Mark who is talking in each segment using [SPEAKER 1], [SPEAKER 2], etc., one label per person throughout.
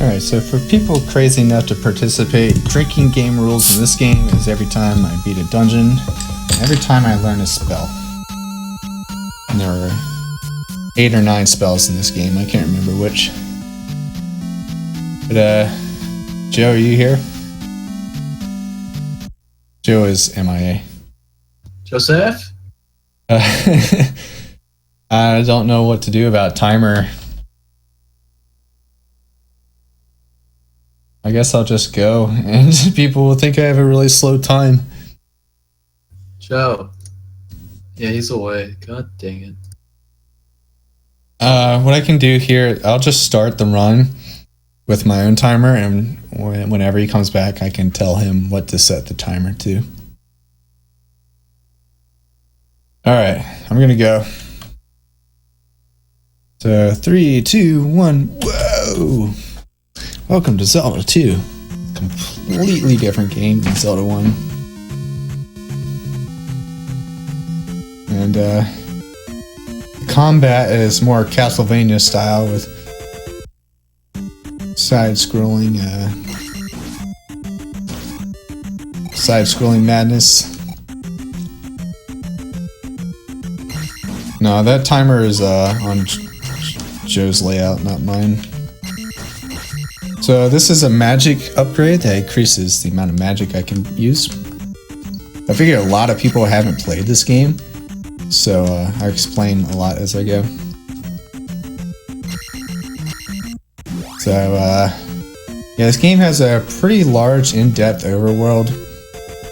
[SPEAKER 1] Alright, so for people crazy enough to participate, drinking game rules in this game is every time I beat a dungeon, every time I learn a spell. And there are 8 or 9 spells in this game, I can't remember which. But, Joe, are you here? Joe is MIA.
[SPEAKER 2] Joseph?
[SPEAKER 1] I don't know what to do about timer. I guess I'll just go, and people will think I have a really slow time.
[SPEAKER 2] Joe. Yeah, he's away. God dang it.
[SPEAKER 1] What I can do here, I'll just start the run with my own timer, and whenever he comes back, I can tell him what to set the timer to. Alright, I'm gonna go. So, 3, 2, 1, whoa! Welcome to Zelda 2. Completely different game than Zelda 1. And, the combat is more Castlevania style with side-scrolling madness. No, that timer is on Joe's layout, not mine. So this is a magic upgrade that increases the amount of magic I can use. I figure a lot of people haven't played this game, so I explain a lot as I go. So yeah, this game has a pretty large in-depth overworld.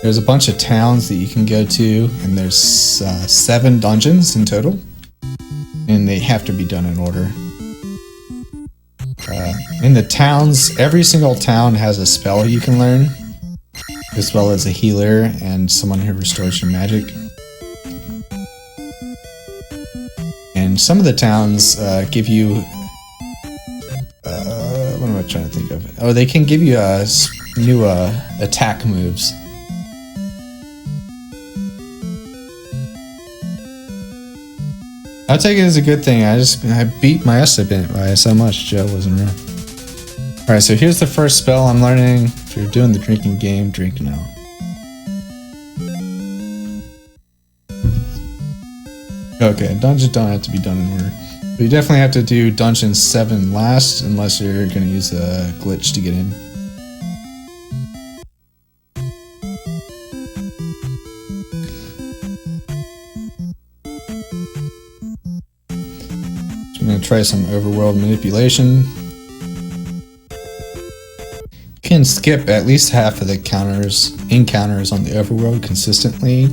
[SPEAKER 1] There's a bunch of towns that you can go to, and there's 7 dungeons in total, and they have to be done in order. In the towns, every single town has a spell you can learn, as well as a healer and someone who restores your magic. And some of the towns give you... what am I trying to think of? Oh, they can give you new attack moves. I'll take it as a good thing. I beat my estimate by so much. Joe wasn't around. Alright, so here's the first spell I'm learning. If you're doing the drinking game, drink now. Okay, dungeons don't have to be done in order. But you definitely have to do dungeon 7 last, unless you're going to use a glitch to get in. I'm going to try some overworld manipulation. You can skip at least half of the encounters on the overworld consistently.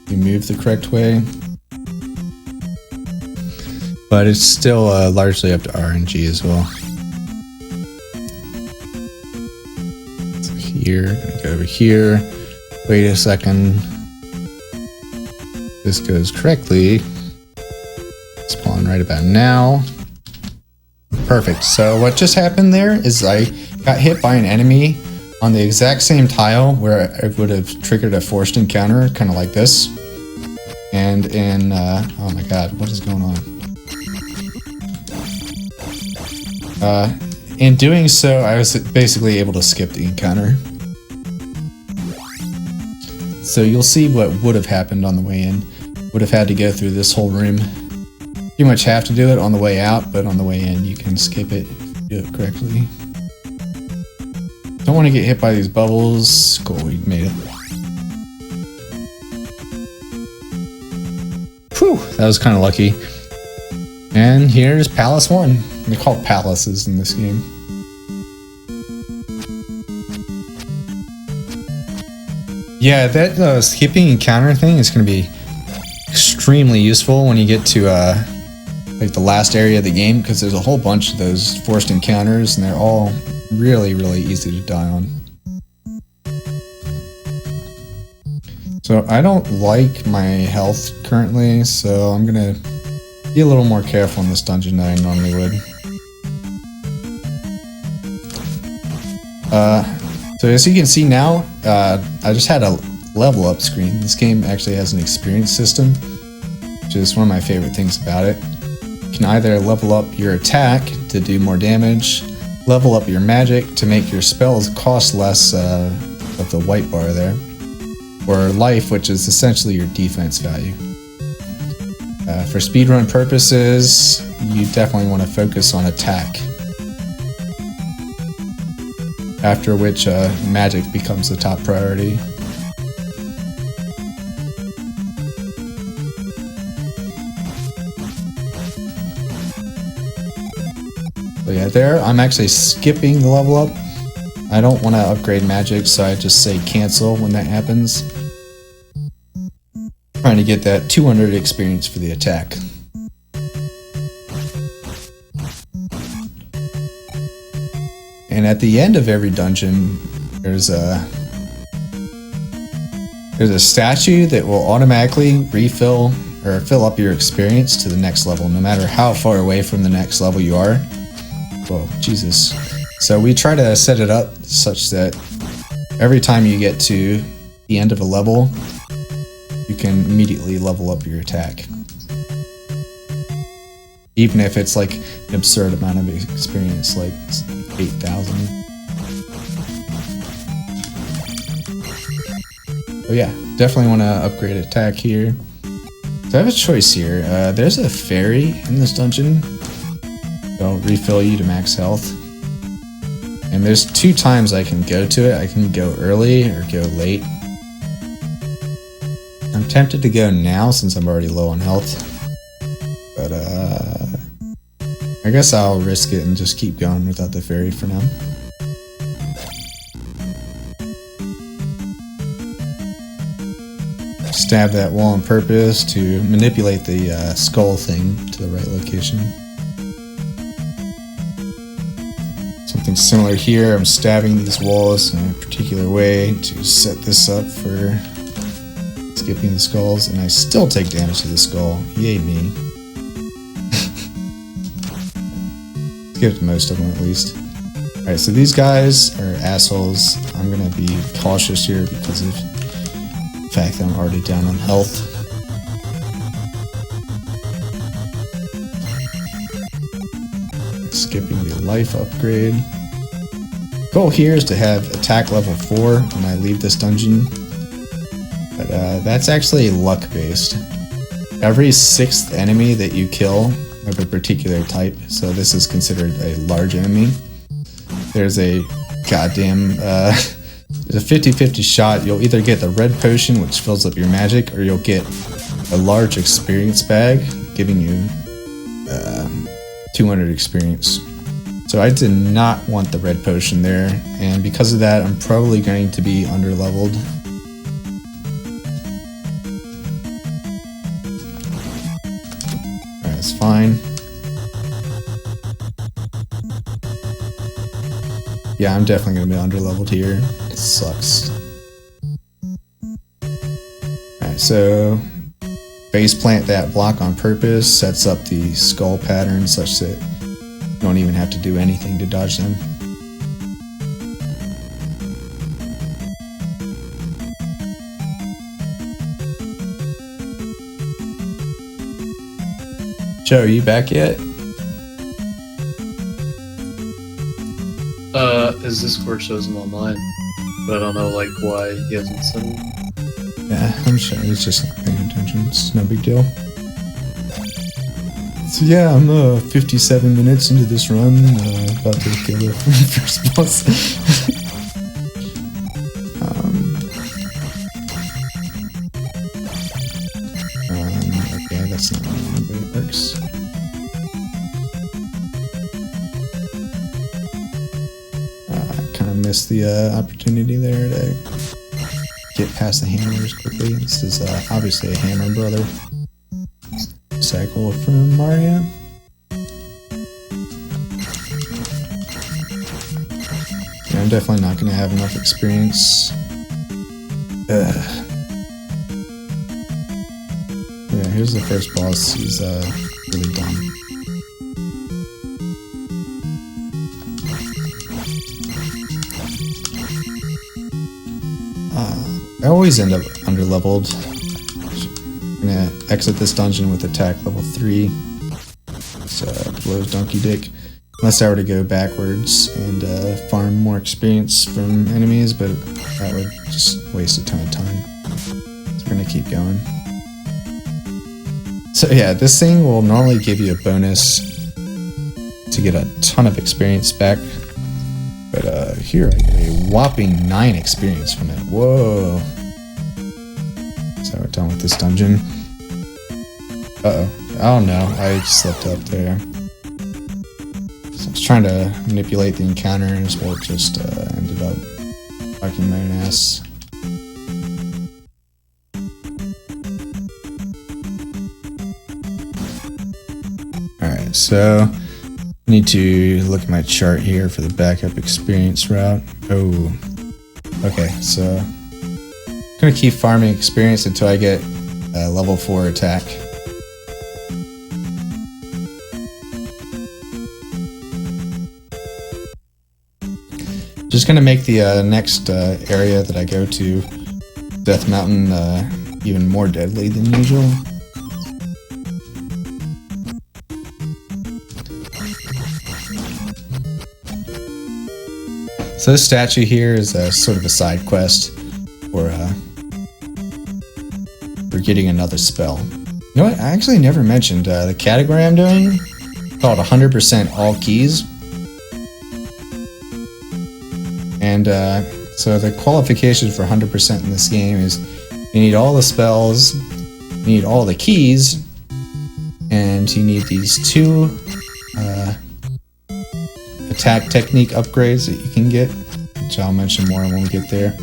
[SPEAKER 1] You move the correct way. But it's still largely up to RNG as well. So here, I'm going to go over here. Wait a second. This goes correctly. Spawn right about now. Perfect. So what just happened there is I got hit by an enemy on the exact same tile where it would have triggered a forced encounter, kind of like this. And in, oh my god, what is going on? In doing so, I was basically able to skip the encounter. So you'll see what would have happened on the way in. Would have had to go through this whole room. You much have to do it on the way out, but on the way in you can skip it if you do it correctly. Don't want to get hit by these bubbles. Cool, we made it. Whew, that was kind of lucky. And here's Palace 1. They're called palaces in this game. Yeah, that skipping encounter thing is going to be extremely useful when you get to like the last area of the game, because there's a whole bunch of those forced encounters and they're all really, really easy to die on. So I don't like my health currently, so I'm going to be a little more careful in this dungeon than I normally would. So as you can see now, I just had a level up screen. This game actually has an experience system, which is one of my favorite things about it. You can either level up your attack to do more damage, level up your magic to make your spells cost less of the white bar there, or life, which is essentially your defense value. For speedrun purposes, you definitely want to focus on attack, after which magic becomes the top priority. So yeah, there I'm actually skipping the level up. I don't want to upgrade magic, so I just say cancel when that happens. Trying to get that 200 experience for the attack. And at the end of every dungeon, there's a statue that will automatically refill or fill up your experience to the next level, no matter how far away from the next level you are. Whoa, Jesus. So we try to set it up such that every time you get to the end of a level, you can immediately level up your attack. Even if it's like an absurd amount of experience, like 8,000. Oh yeah, definitely want to upgrade attack here. So I have a choice here. There's a fairy in this dungeon. It'll refill you to max health. And there's 2 times I can go to it. I can go early or go late. I'm tempted to go now since I'm already low on health. But I guess I'll risk it and just keep going without the fairy for now. Stab that wall on purpose to manipulate the skull thing to the right location. Something similar here. I'm stabbing these walls in a particular way to set this up for skipping the skulls, and I still take damage to the skull. Yay me. Skipped most of them at least. Alright, so these guys are assholes. I'm gonna be cautious here because of the fact that I'm already down on health. Skipping the life upgrade. Goal here is to have attack level 4 when I leave this dungeon. But that's actually luck based. Every 6th enemy that you kill of a particular type, so this is considered a large enemy, there's a goddamn there's a 50-50 shot. You'll either get the red potion, which fills up your magic, or you'll get a large experience bag giving you 200 experience. So I did not want the red potion there, and because of that I'm probably going to be underleveled. That's fine. Yeah, I'm definitely going to be underleveled here. It sucks. Alright, so base plant that block on purpose, sets up the skull pattern such that you don't even have to do anything to dodge them. Joe, are you back yet?
[SPEAKER 2] His Discord shows him online, but I don't know like why he hasn't sent it.
[SPEAKER 1] Yeah, I'm sure he's just not paying attention. It's no big deal. So yeah, I'm 57 minutes into this run, about to kill the first boss. Okay, that's not the way it works. Missed the opportunity there to get past the hammers quickly. This is obviously a hammer brother cycle from Mario. Yeah, I'm definitely not going to have enough experience. Yeah, here's the first boss. He's really dumb. I always end up underleveled. I'm gonna exit this dungeon with attack level 3. So blows donkey dick. Unless I were to go backwards and farm more experience from enemies, but that would just waste a ton of time. So we're gonna keep going. So yeah, this thing will normally give you a bonus to get a ton of experience back. But here I get a whopping 9 experience from it. Whoa. So we're done with this dungeon. Uh-oh. Oh no, I slipped up there. So I was trying to manipulate the encounters, but it just ended up fucking my own ass. Alright, so I need to look at my chart here for the backup experience route. Oh, okay, so I'm gonna keep farming experience until I get a level 4 attack. Just gonna make the next area that I go to, Death Mountain, even more deadly than usual. So this statue here is sort of a side quest for getting another spell. You know what? I actually never mentioned the category I'm doing, called 100% all keys. And so the qualifications for 100% in this game is you need all the spells, you need all the keys, and you need these 2 attack technique upgrades that you can get, which I'll mention more when we get there.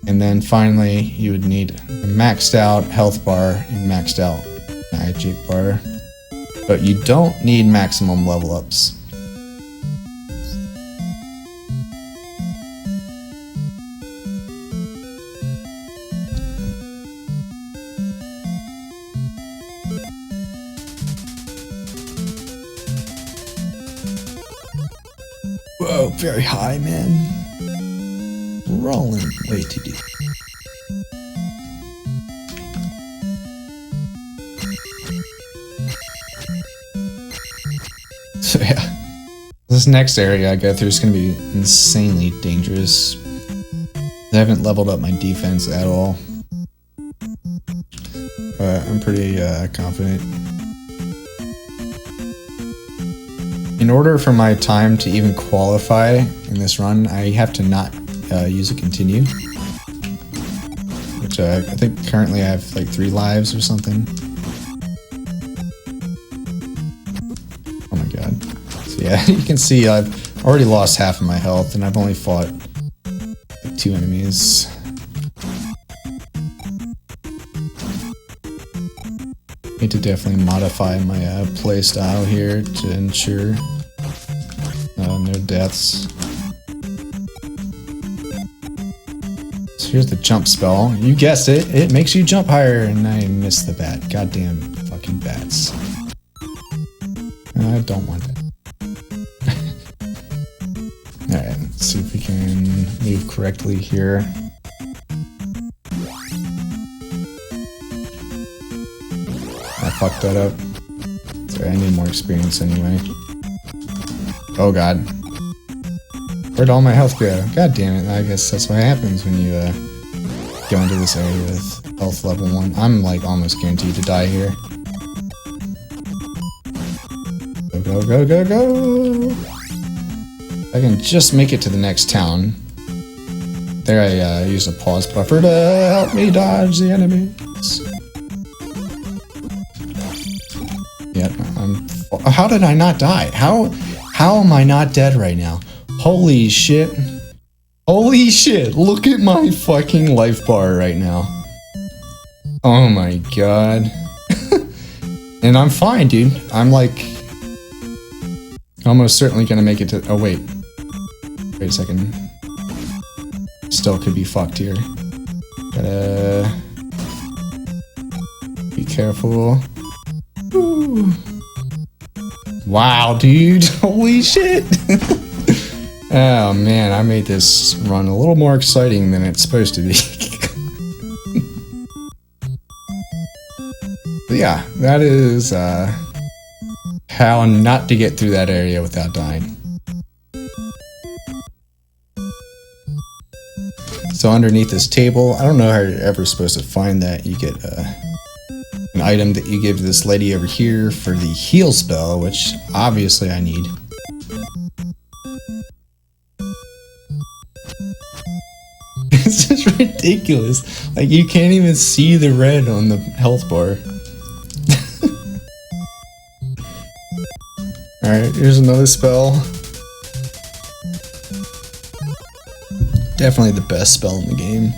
[SPEAKER 1] And then finally, you would need a maxed out health bar and maxed out magic bar. But you don't need maximum level ups. Whoa, very high, man. Rolling way too deep. So yeah, this next area I go through is going to be insanely dangerous. I haven't leveled up my defense at all, but I'm pretty confident. In order for my time to even qualify in this run, I have to not use a continue. Which I think currently I have like 3 lives or something. Oh my god. So yeah, you can see I've already lost half of my health and I've only fought like 2 enemies. Need to definitely modify my play style here to ensure no deaths. So here's the jump spell. You guessed it, it makes you jump higher, and I missed the bat. Goddamn fucking bats. I don't want that. Alright, let's see if we can move correctly here. I fucked that up. Sorry, I need more experience anyway. Oh god. Where'd all my health go? God damn it, I guess that's what happens when you go into this area with health level 1. I'm like almost guaranteed to die here. Go, go, go, go, go! I can just make it to the next town. There I used a pause buffer to help me dodge the enemies. Yep, how did I not die? How am I not dead right now? Holy shit. Holy shit, look at my fucking life bar right now. Oh my god. And I'm fine, dude. I'm like almost certainly gonna make it to... Oh wait. Wait a second. Still could be fucked here. Gotta be careful. Ooh. Wow, dude. Holy shit. Oh man, I made this run a little more exciting than it's supposed to be. But yeah, that is how not to get through that area without dying. So underneath this table, I don't know how you're ever supposed to find that. You get an item that you give this lady over here for the heal spell, which obviously I need. It's just ridiculous. Like, you can't even see the red on the health bar. Alright, here's another spell. Definitely the best spell in the game.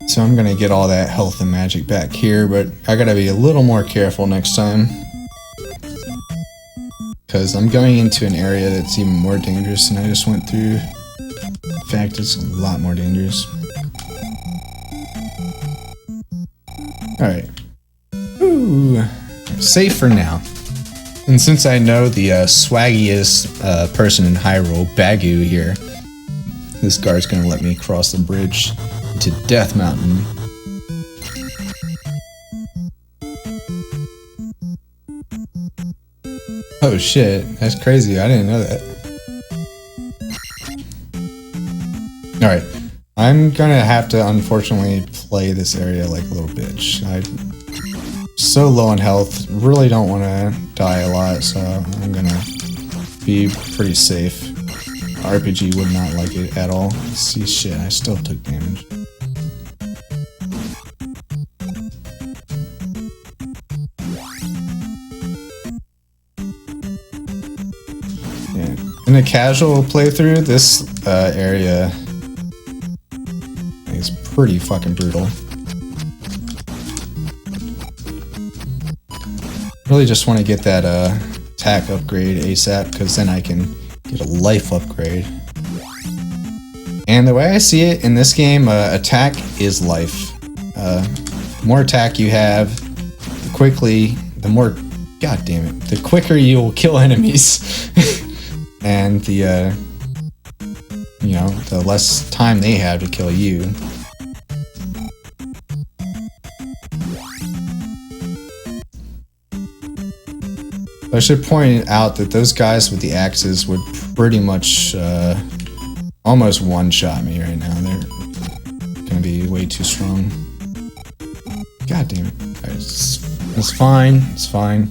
[SPEAKER 1] So I'm gonna get all that health and magic back here, but I gotta be a little more careful next time. Because I'm going into an area that's even more dangerous than I just went through. In fact, it's a lot more dangerous. Alright. Ooh. Safe for now. And since I know the swaggiest person in Hyrule, Bagu here, this guard's gonna let me cross the bridge into Death Mountain. Oh shit, that's crazy. I didn't know that. Alright, I'm gonna have to unfortunately play this area like a little bitch. I'm so low on health, really don't want to die a lot, so I'm gonna be pretty safe. RPG would not like it at all. See, shit, I still took damage. In a casual playthrough, this area is pretty fucking brutal. Really just want to get that attack upgrade ASAP, because then I can get a life upgrade. And the way I see it in this game, attack is life. More attack you have, the more, god damn it, the quicker you will kill enemies. And the, you know, the less time they have to kill you. I should point out that those guys with the axes would pretty much almost one-shot me right now. They're gonna be way too strong. God damn it. It's fine. It's fine.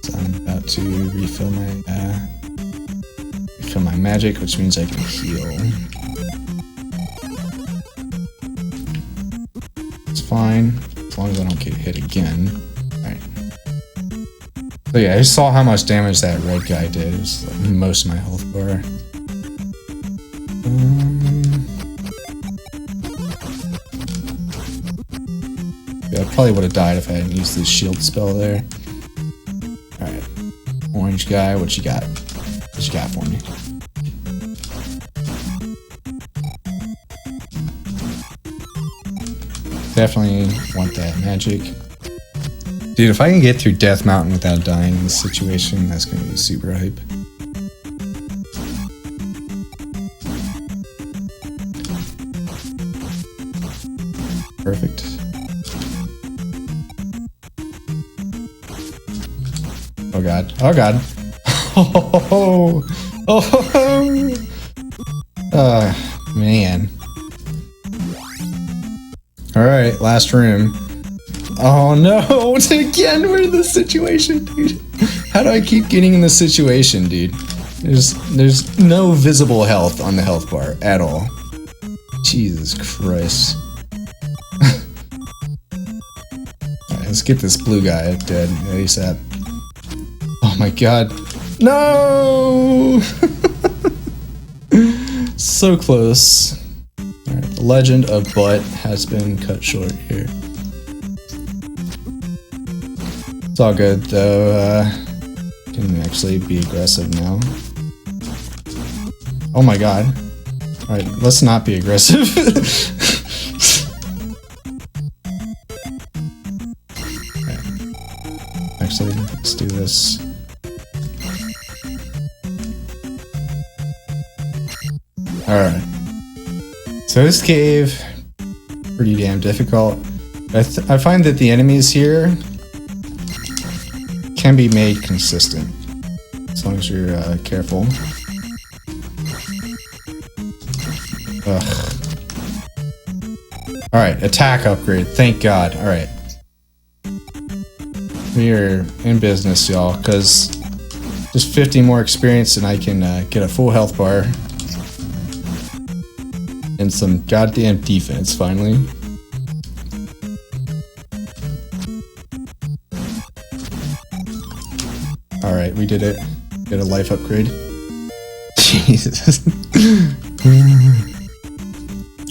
[SPEAKER 1] So I'm about to refill my magic, which means I can heal. It's fine, as long as I don't get hit again. Alright. So yeah, I saw how much damage that red guy did. It was like most of my health bar. Yeah, I probably would have died if I hadn't used this shield spell there. Alright. Orange guy, what you got? What you got for me? Definitely want that magic. Dude, if I can get through Death Mountain without dying in this situation, that's gonna be super hype. Perfect. Oh god. Oh god. Oh, man. Alright, last room. Oh no, again, we're in this situation, dude. How do I keep getting in this situation, dude? There's no visible health on the health bar at all. Jesus Christ. Alright, let's get this blue guy dead ASAP. Oh my god. No! So close. Alright, the legend of Butt has been cut short here. It's all good though, can actually be aggressive now. Oh my god. Alright, let's not be aggressive. this. Alright. So this cave, pretty damn difficult. I find that the enemies here can be made consistent, as long as you're careful. Ugh. Alright, attack upgrade, thank God. Alright. We are in business, y'all, because just 50 more experience and I can get a full health bar. And some goddamn defense, finally. Alright, we did it. Get a life upgrade. Jesus.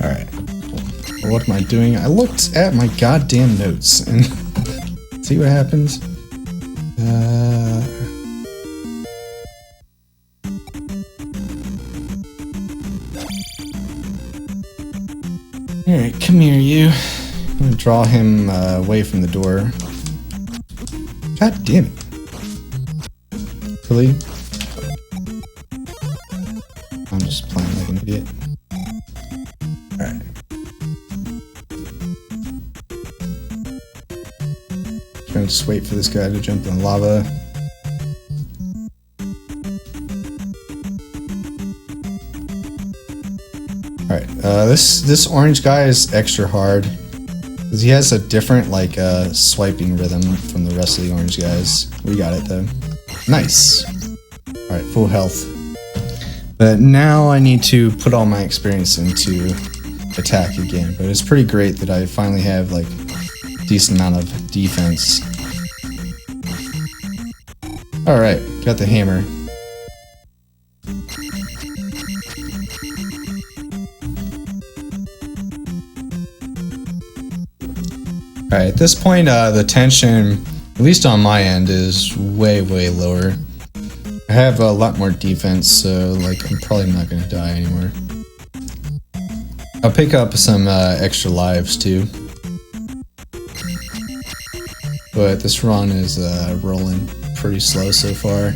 [SPEAKER 1] Alright. What am I doing? I looked at my goddamn notes and see what happens. Alright, come here, you. I'm gonna draw him away from the door. God damn it. Really? I'm just playing like an idiot. Alright. Gonna just wait for this guy to jump in the lava. Alright, this orange guy is extra hard. Because he has a different, like, swiping rhythm from the rest of the orange guys. We got it, though. Nice. Alright, full health. But now I need to put all my experience into attack again. But it's pretty great that I finally have, like, a decent amount of defense. Alright, got the hammer. Alright, at this point, the tension, at least on my end, is way, way lower. I have a lot more defense, so, like, I'm probably not gonna die anymore. I'll pick up some extra lives, too. But this run is rolling pretty slow so far.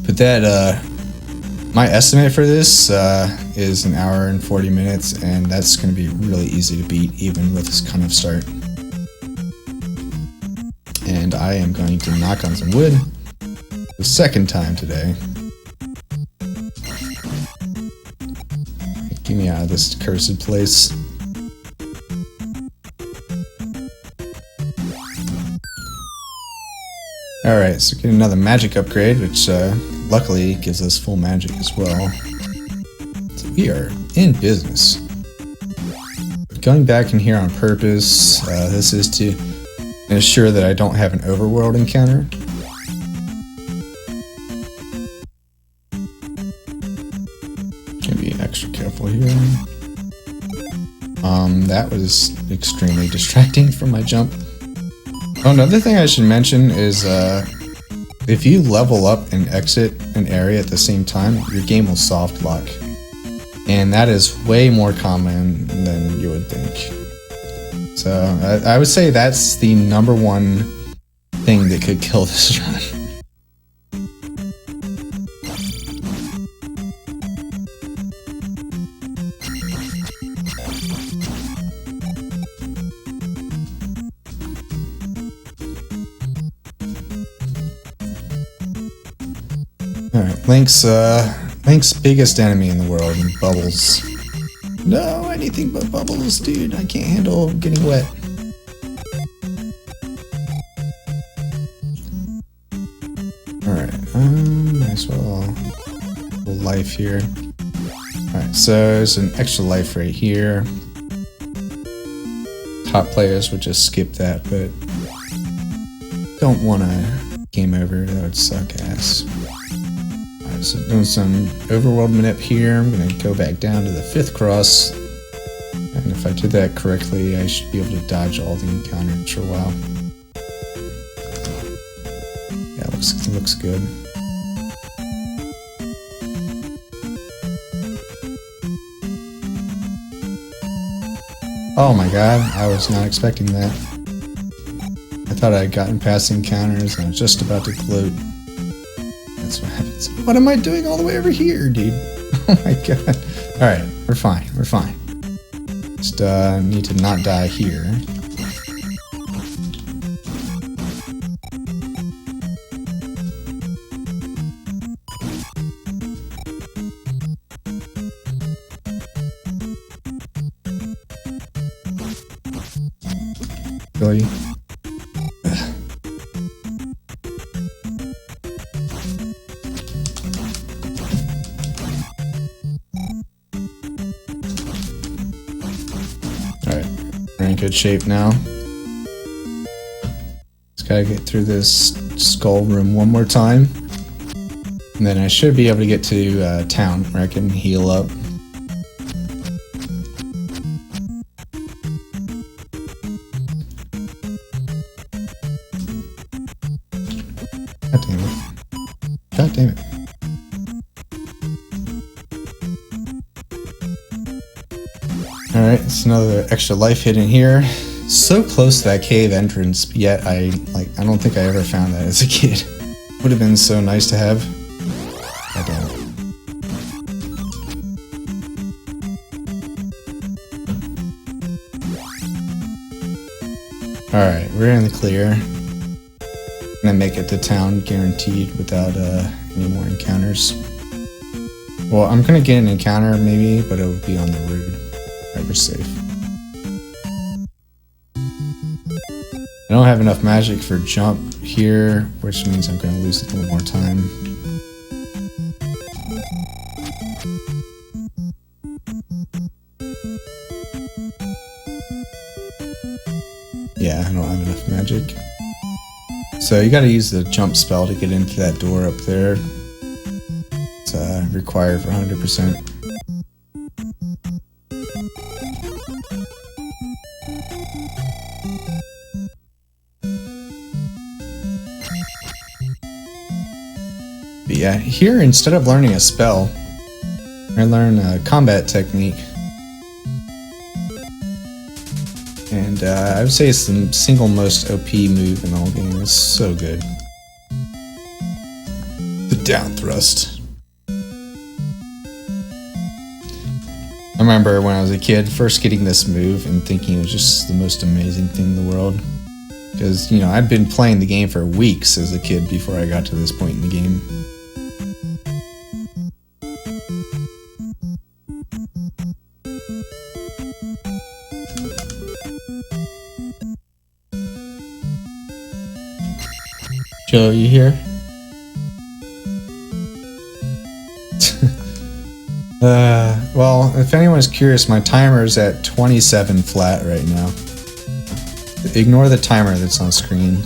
[SPEAKER 1] But that, my estimate for this is 1 hour and 40 minutes, and that's gonna be really easy to beat, even with this kind of start. And I am going to knock on some wood the second time today. Get me out of this cursed place. Alright, so get another magic upgrade, which luckily gives us full magic as well. So we are in business. Going back in here on purpose, this is to ensure that I don't have an overworld encounter. Gonna be extra careful here. That was extremely distracting from my jump. Oh, another thing I should mention is if you level up and exit an area at the same time, your game will soft lock. And that is way more common than you would think. So, I would say that's the #1 thing that could kill this run. Alright, Link's biggest enemy in the world, Bubbles. No, anything but bubbles, dude. I can't handle getting wet. Alright, might as well full life here. Alright, so there's an extra life right here. Top players would just skip that, but don't wanna game over, that would suck ass. Alright, so doing some overworld manip here. I'm gonna go back down to the 5th cross. And if I did that correctly, I should be able to dodge all the encounters for a while. Yeah, it looks good. Oh my god, I was not expecting that. I thought I had gotten past the encounters and I was just about to gloat. That's what happens. What am I doing all the way over here, dude? Oh my god. Alright, we're fine. We're fine. Just need to not die here. Really? Alright, we're in good shape now. Just gotta get through this skull room one more time. And then I should be able to get to town where I can heal up. God damn it. God damn it. Alright, it's another extra life hidden here. So close to that cave entrance, yet I don't think I ever found that as a kid. Would have been so nice to have. I don't. Alright, we're in the clear. Gonna make it to town guaranteed without any more encounters. Well, I'm gonna get an encounter maybe, but it'll be on the road. Right, we're safe. I don't have enough magic for jump here, which means I'm gonna lose a little more time. Yeah, I don't have enough magic. So you gotta use the jump spell to get into that door up there. It's required for 100%. But yeah, here instead of learning a spell, I learn a combat technique. And I would say it's the single most OP move in the whole game. It's so good. The down thrust. I remember when I was a kid first getting this move and thinking it was just the most amazing thing in the world. Because, you know, I'd been playing the game for weeks as a kid before I got to this point in the game. Joe, you here? Well, if anyone's curious, my timer is at 27 flat right now. Ignore the timer that's on screen.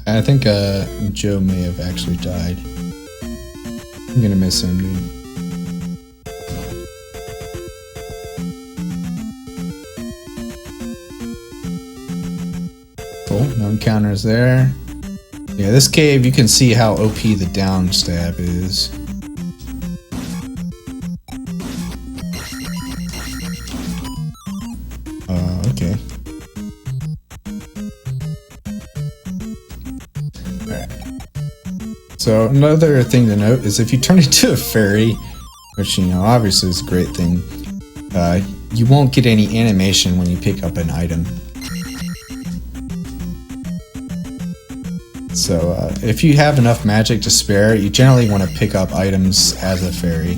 [SPEAKER 1] I think Joe may have actually died. I'm gonna miss him, dude. Cool, no encounters there. Yeah, this cave, you can see how OP the down stab is. Okay. So another thing to note is if you turn into a fairy, which, you know, obviously is a great thing, you won't get any animation when you pick up an item. So if you have enough magic to spare, you generally want to pick up items as a fairy.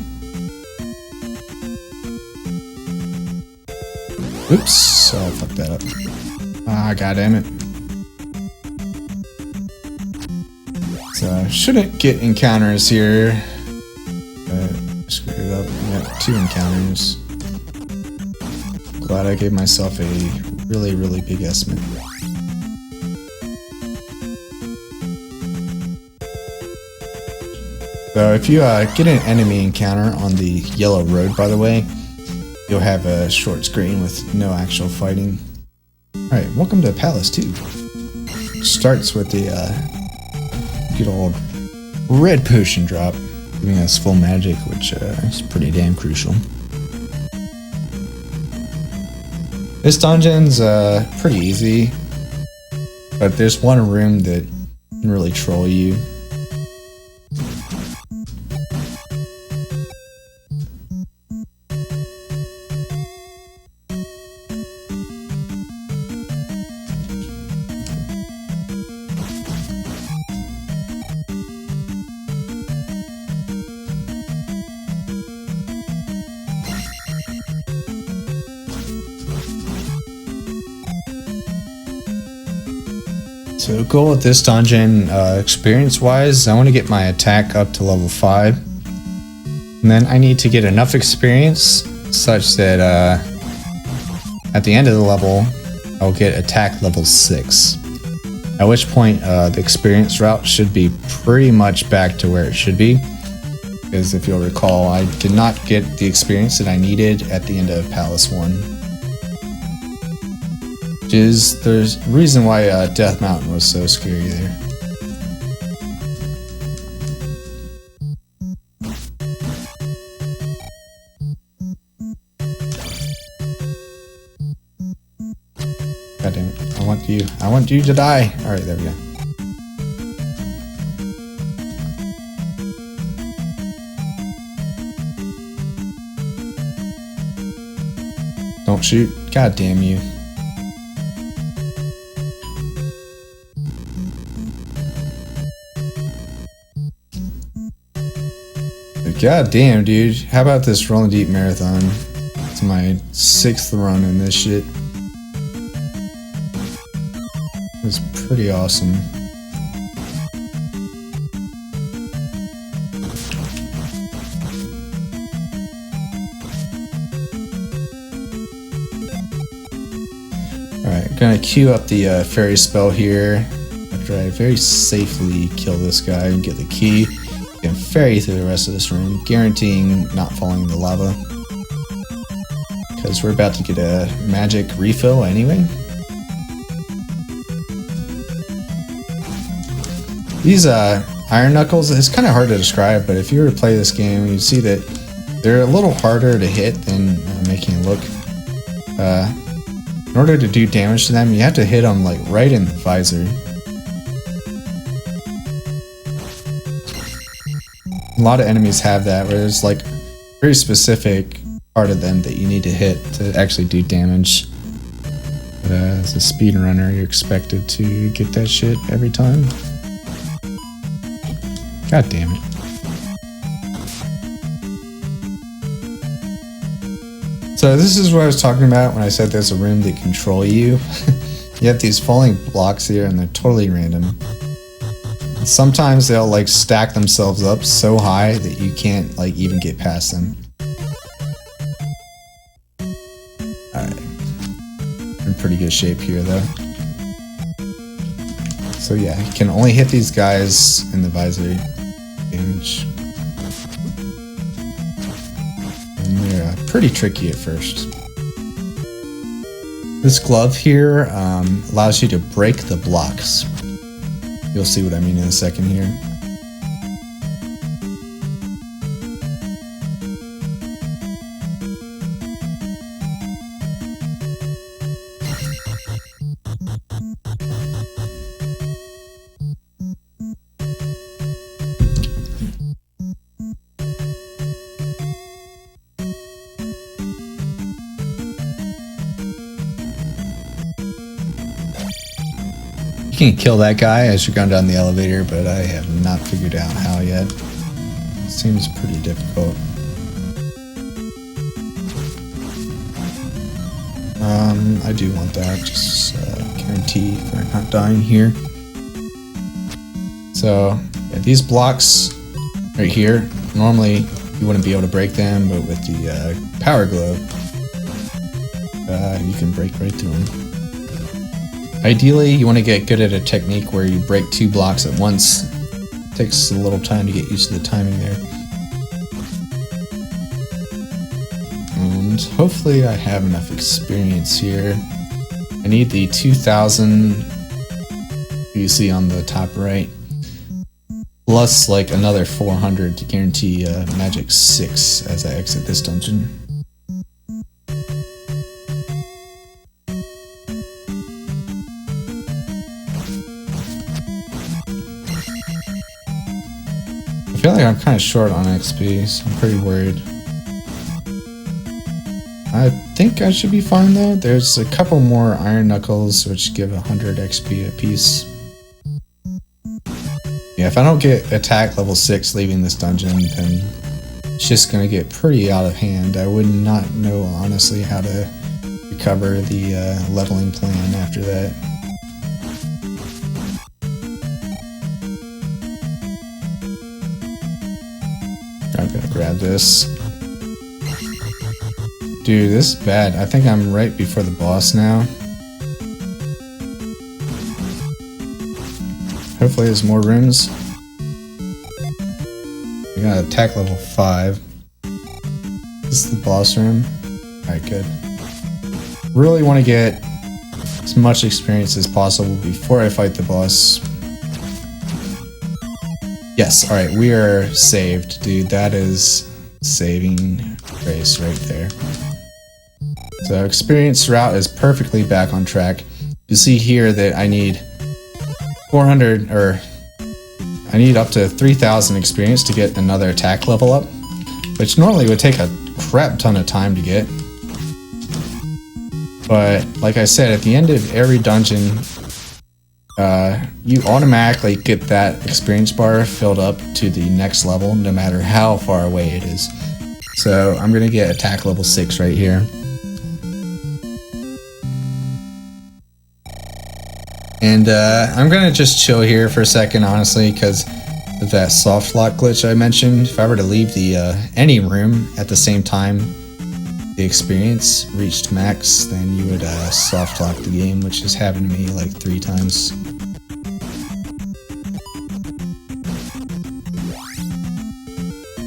[SPEAKER 1] Oops, I fucked that up. Ah, goddammit. So shouldn't get encounters here. Screwed it up. Yeah, 2 encounters. Glad I gave myself a really, really big estimate. So if you get an enemy encounter on the yellow road, by the way, you'll have a short screen with no actual fighting. Alright, welcome to Palace 2. Starts with the good old red potion drop, giving us full magic, which is pretty damn crucial. This dungeon's pretty easy, but there's one room that can really troll you. So goal with this dungeon, experience-wise, I want to get my attack up to level 5. And then I need to get enough experience such that at the end of the level, I'll get attack level 6. At which point, the experience route should be pretty much back to where it should be. Because if you'll recall, I did not get the experience that I needed at the end of Palace 1. Is there's a reason why Death Mountain was so scary there. God damn it! I want you to die. All right, there we go. Don't shoot! God damn you! God damn, dude. How about this Rollin Deep marathon? It's my 6th run in this shit. It's pretty awesome. Alright, I'm gonna queue up the fairy spell here after I very safely kill this guy and get the key. Can ferry through the rest of this room, guaranteeing not falling in the lava. Because we're about to get a magic refill anyway. These iron knuckles, it's kind of hard to describe, but if you were to play this game, you'd see that they're a little harder to hit than making it look. In order to do damage to them, you have to hit them like right in the visor. A lot of enemies have that, where there's like very specific part of them that you need to hit to actually do damage. But as a speedrunner, you're expected to get that shit every time. God damn it. So this is what I was talking about when I said there's a room that control you. You have these falling blocks here and they're totally random. Sometimes they'll like stack themselves up so high that you can't like even get past them. Alright. I'm in pretty good shape here though. So yeah, you can only hit these guys in the visor damage. And they're pretty tricky at first. This glove here allows you to break the blocks. You'll see what I mean in a second here. You can kill that guy as you're going down the elevator, but I have not figured out how yet. It seems pretty difficult. I do want that, just guarantee for not dying here. So, yeah, these blocks right here, normally you wouldn't be able to break them, but with the power glove, you can break right through them. Ideally, you want to get good at a technique where you break 2 blocks at once. It takes a little time to get used to the timing there. And hopefully I have enough experience here. I need the 2000 you see on the top right, plus like another 400 to guarantee magic 6 as I exit this dungeon. I feel like I'm kind of short on XP, so I'm pretty worried. I think I should be fine though. There's a couple more iron knuckles which give 100 XP apiece. Yeah, if I don't get attack level 6 leaving this dungeon, then it's just gonna get pretty out of hand. I would not know honestly how to recover the leveling plan after that. I'm gonna grab this. Dude, this is bad. I think I'm right before the boss now. Hopefully there's more rooms. We got attack level 5. This is the boss room. Alright, good. Really want to get as much experience as possible before I fight the boss. Yes, alright, we are saved, dude. That is saving grace right there. So experience route is perfectly back on track. You see here that I need 400, or I need up to 3,000 experience to get another attack level up, which normally would take a crap ton of time to get. But like I said, at the end of every dungeon, you automatically get that experience bar filled up to the next level, no matter how far away it is. So I'm gonna get attack level 6 right here. And I'm gonna just chill here for a second, honestly, because of that soft lock glitch I mentioned. If I were to leave the any room at the same time the experience reached max, then you would soft lock the game, which has happened to me like 3 times.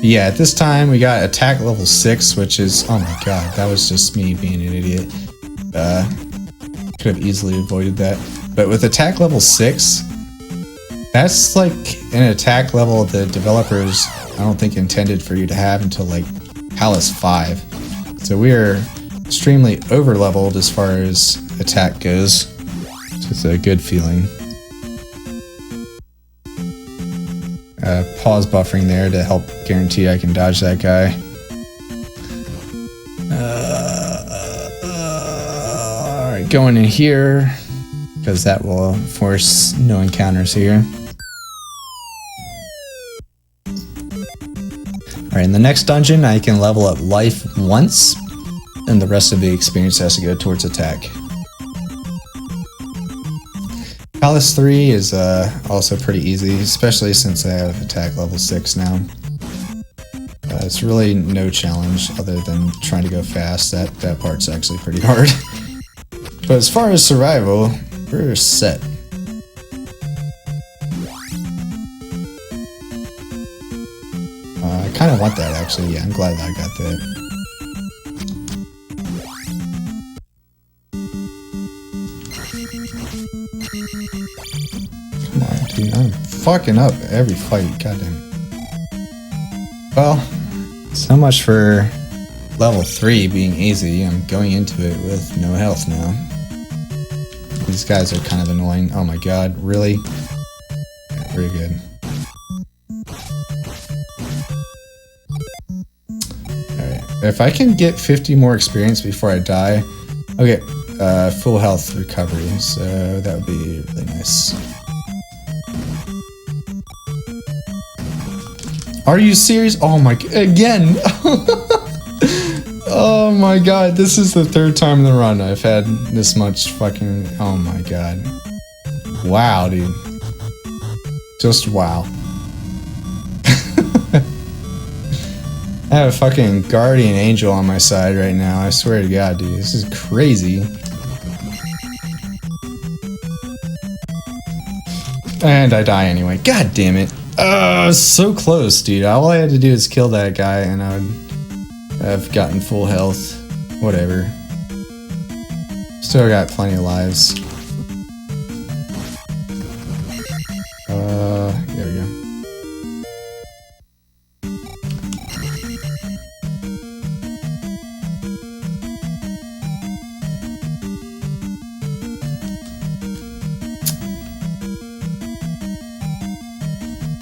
[SPEAKER 1] Yeah, at this time we got attack level 6, which is, oh my god, that was just me being an idiot. Could have easily avoided that. But with attack level 6, that's like an attack level the developers I don't think intended for you to have until like Palace 5. So we are extremely over leveled as far as attack goes. So it's a good feeling. Pause buffering there to help guarantee I can dodge that guy. Alright, going in here, because that will force no encounters here. Alright, in the next dungeon I can level up life once, and the rest of the experience has to go towards attack. Palace 3 is also pretty easy, especially since I have attack level 6 now. It's really no challenge other than trying to go fast. That part's actually pretty hard. But as far as survival, we're set. I kind of want that actually. Yeah, I'm glad that I got that. Come on, dude. I'm fucking up every fight. Goddamn. Well, so much for level 3 being easy. I'm going into it with no health now. These guys are kind of annoying. Oh my god, really? Yeah, very good. Alright, if I can get 50 more experience before I die, I'll get full health recovery, so that would be really nice. Are you serious? Oh my, again! Oh my god, this is the 3rd time in the run I've had this much fucking, oh my god. Wow, dude. Just wow. I have a fucking guardian angel on my side right now, I swear to god, dude. This is crazy. And I die anyway. God damn it. So close, dude. All I had to do is kill that guy and I would have gotten full health. Whatever. Still got plenty of lives. There we go.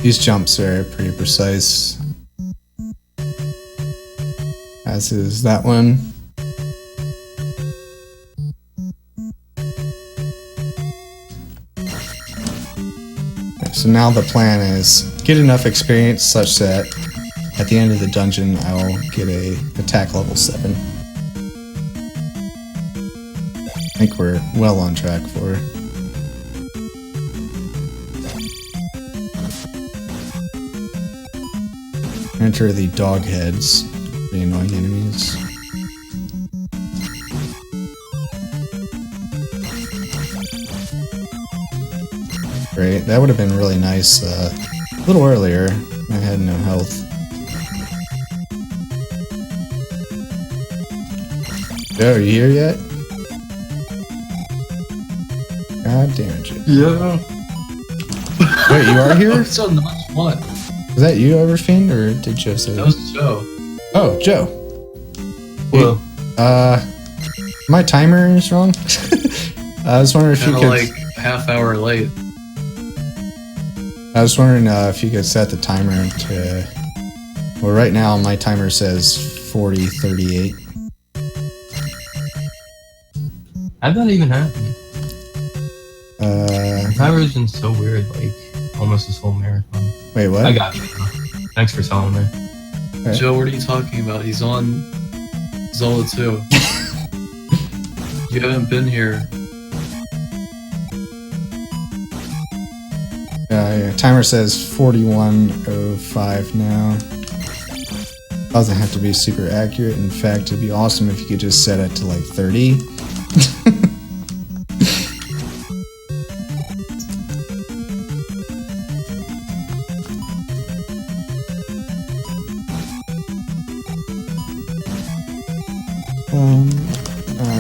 [SPEAKER 1] These jumps are pretty precise. As is that one. So now the plan is get enough experience such that at the end of the dungeon I will get a attack level 7. I think we're well on track for it. Enter the dog heads, the annoying enemies. Great, that would have been really nice a little earlier. I had no health. Joe, are you here yet? God damn it.
[SPEAKER 2] Yeah.
[SPEAKER 1] Wait, you are here?
[SPEAKER 2] So not what?
[SPEAKER 1] Was that you, Overfiend, or did Joe say that?
[SPEAKER 2] That was Joe.
[SPEAKER 1] Oh, Joe.
[SPEAKER 2] Well,
[SPEAKER 1] My timer is wrong. I was wondering if you
[SPEAKER 2] kind
[SPEAKER 1] could.
[SPEAKER 2] of like half hour late.
[SPEAKER 1] I was wondering if you could set the timer to. Well, right now my timer says 40:38.
[SPEAKER 3] How'd that even happen? The timer's been so weird, like almost this whole marathon.
[SPEAKER 1] Wait, what?
[SPEAKER 3] I got you. Thanks for telling me.
[SPEAKER 1] Okay.
[SPEAKER 2] Joe, what are you talking about? He's on Zelda 2. You haven't been here.
[SPEAKER 1] Yeah, timer says 41:05 now. Doesn't have to be super accurate. In fact, it'd be awesome if you could just set it to like 30.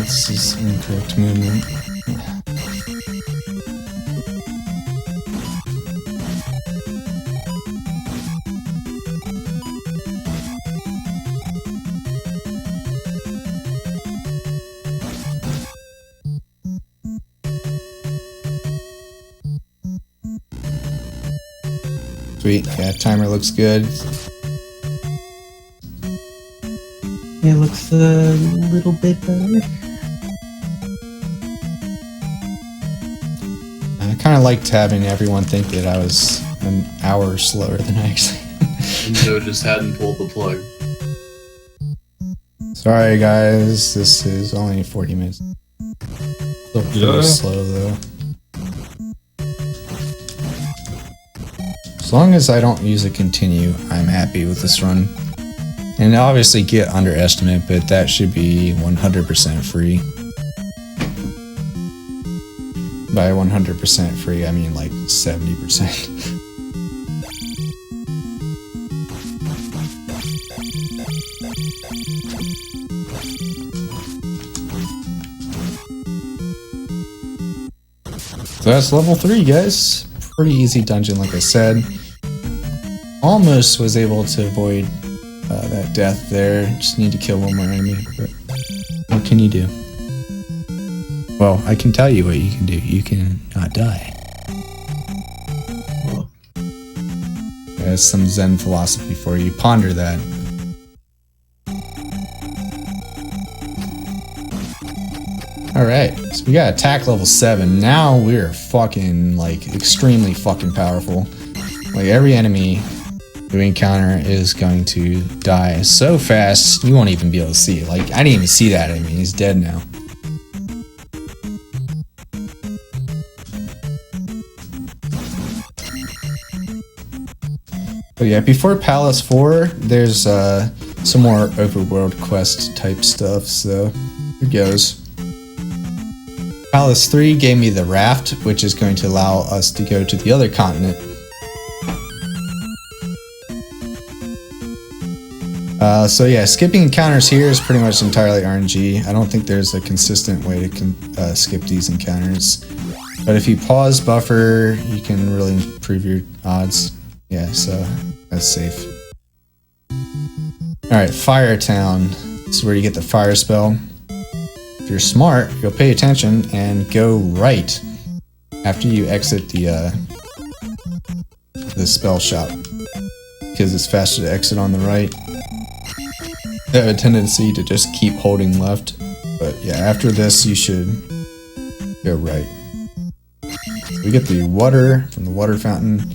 [SPEAKER 1] This is incorrect movement. Sweet, yeah, timer looks good.
[SPEAKER 3] It looks a little bit better.
[SPEAKER 1] I kind of liked having everyone think that I was an hour slower than I actually.
[SPEAKER 2] And Joe just hadn't pulled the plug.
[SPEAKER 1] Sorry guys, this is only 40 minutes. Still pretty slow though. As long as I don't use a continue, I'm happy with this run. And obviously get underestimate, but that should be 100% free. By 100% free, I mean like 70%. So that's level 3, guys. Pretty easy dungeon, like I said. Almost was able to avoid that death there. Just need to kill one more enemy, but what can you do? Well, I can tell you what you can do. You can not die.
[SPEAKER 2] Well,
[SPEAKER 1] That's some Zen philosophy for you. Ponder that. Alright, so we got attack level 7. Now we're fucking, like, extremely fucking powerful. Like, every enemy we encounter is going to die so fast, you won't even be able to see it. Like, I didn't even see that enemy. He's dead now. But yeah, before Palace 4, there's some more overworld quest type stuff, so here goes. Palace 3 gave me the raft, which is going to allow us to go to the other continent. So yeah, skipping encounters here is pretty much entirely RNG. I don't think there's a consistent way to skip these encounters. But if you pause buffer, you can really improve your odds. Yeah, so that's safe. Alright, Fire Town. This is where you get the fire spell. If you're smart, you'll pay attention and go right after you exit the spell shop. Because it's faster to exit on the right. I have a tendency to just keep holding left. But yeah, after this, you should go right. So we get the water from the water fountain.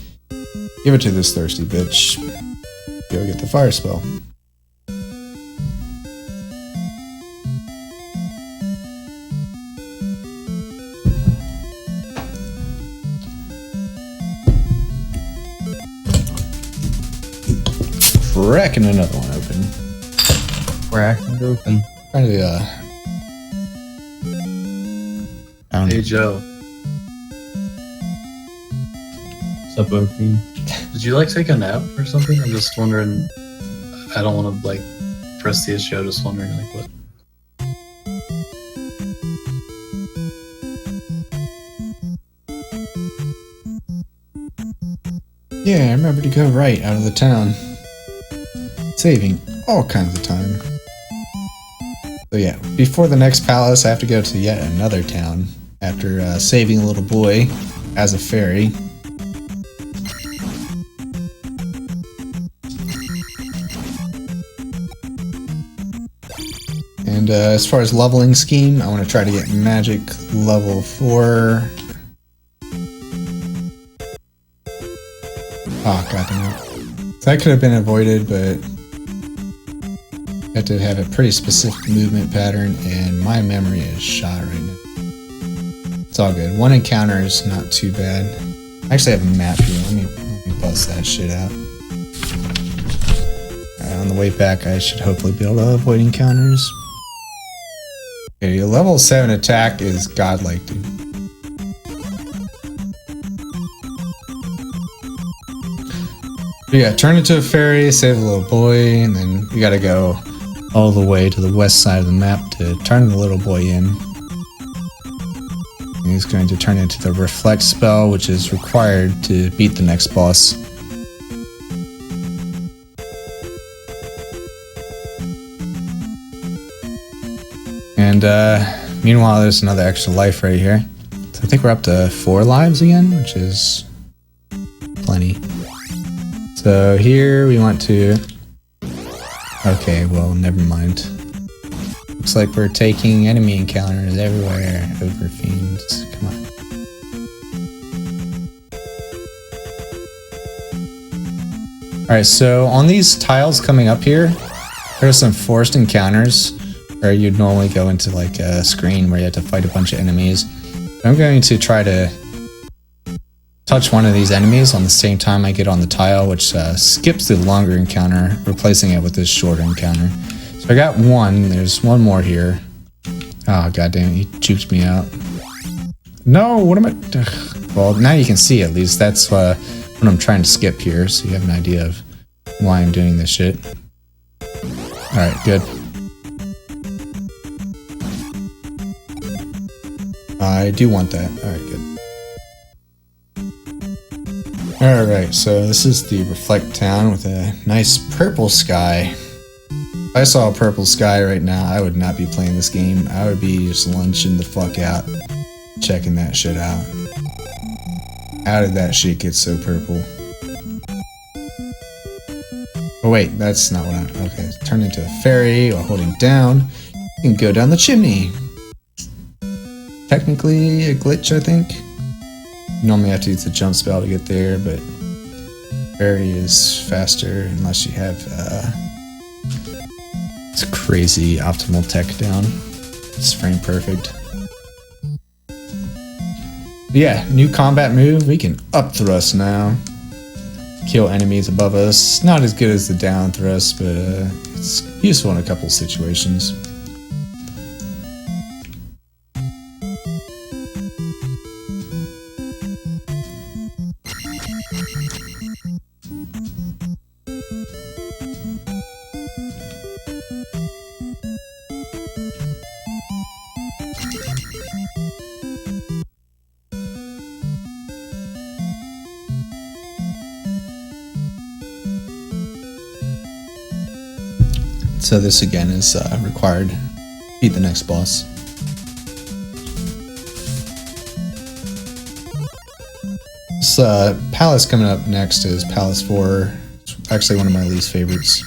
[SPEAKER 1] Give it to this thirsty bitch. Go get the fire spell. Cracking another one open.
[SPEAKER 3] Cracking it open.
[SPEAKER 1] Trying to, I don't know.
[SPEAKER 2] Hey Joe,
[SPEAKER 3] What's up, Oakley?
[SPEAKER 2] did you like take a nap or something? I'm just wondering. I don't want to like press the issue. Just wondering like what.
[SPEAKER 1] Yeah, I remember to go right out of the town. Saving all kinds of time. So yeah, before the next palace, I have to go to yet another town after saving a little boy as a fairy. And as far as leveling scheme, I want to try to get magic level 4. Oh, goddamn it. That could have been avoided, but I have to have a pretty specific movement pattern, and my memory is shot right now. It's all good. One encounter is not too bad. I actually have a map here. Let me bust that shit out. On the way back, I should hopefully be able to avoid encounters. Okay, your level 7 attack is godlike, dude. But yeah, turn into a fairy, save a little boy, and then you gotta go all the way to the west side of the map to turn the little boy in. And he's going to turn into the reflect spell, which is required to beat the next boss. And meanwhile, there's another extra life right here. So I think we're up to 4 lives again, which is plenty. So here we want to... Okay, well, never mind. Looks like we're taking enemy encounters everywhere over fiends. Come on. Alright, so on these tiles coming up here, there are some forced encounters where you'd normally go into like a screen where you have to fight a bunch of enemies. I'm going to try to touch one of these enemies on the same time I get on the tile, which skips the longer encounter, replacing it with this shorter encounter. So I got one. There's one more here. Oh, goddamn, he juked me out. No, what am I... Ugh. Well, now you can see at least. That's what I'm trying to skip here, so you have an idea of why I'm doing this shit. Alright, good. I do want that. Alright, good. Alright, so this is the Reflect Town with a nice purple sky. If I saw a purple sky right now, I would not be playing this game. I would be just lunching the fuck out, checking that shit out. How did that shit get so purple? Oh wait, that's not what I... Okay, turn into a fairy while holding down. You can go down the chimney. Technically a glitch, I think. You normally have to use the jump spell to get there, but fairy is faster unless you have it's crazy optimal tech down. It's frame perfect. But yeah, new combat move. We can up thrust now. Kill enemies above us. Not as good as the down thrust, but it's useful in a couple situations. So this again is required. Beat the next boss. This palace coming up next is Palace 4. It's actually one of my least favorites.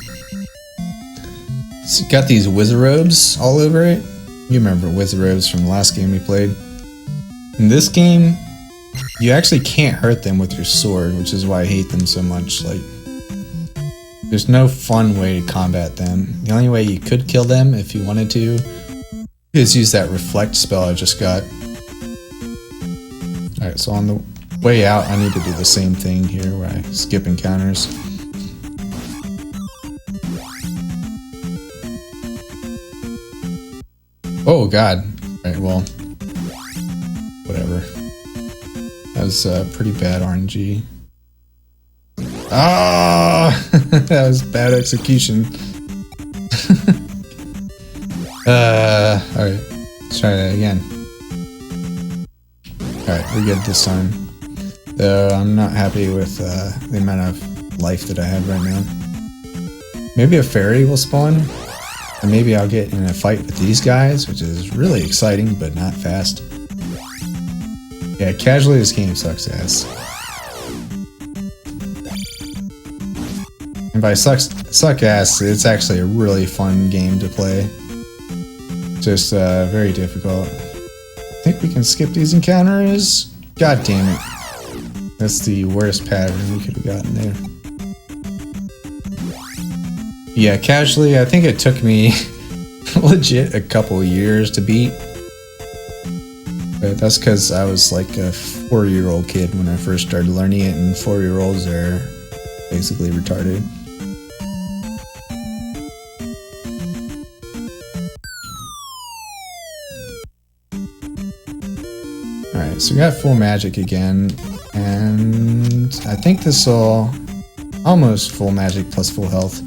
[SPEAKER 1] It's got these wizard robes all over it. You remember wizard robes from the last game we played. In this game, you actually can't hurt them with your sword, which is why I hate them so much. Like, there's no fun way to combat them. The only way you could kill them if you wanted to is use that reflect spell I just got. Alright, so on the way out, I need to do the same thing here where I skip encounters. Oh god. Alright, well, whatever. That was pretty bad RNG. Ah, that was bad execution. Alright, let's try that again. Alright, we're good this time. Though I'm not happy with the amount of life that I have right now. Maybe a fairy will spawn, and maybe I'll get in a fight with these guys, which is really exciting, but not fast. Yeah, casually this game sucks ass. And by suck ass, it's actually a really fun game to play. Just very difficult. I think we can skip these encounters. God damn it. That's the worst pattern we could have gotten there. Yeah, casually, I think it took me legit a couple years to beat. But that's because I was like a 4-year-old kid when I first started learning it, and 4-year-olds are basically retarded. Alright, so we got full magic again, and I think this will almost full magic plus full health.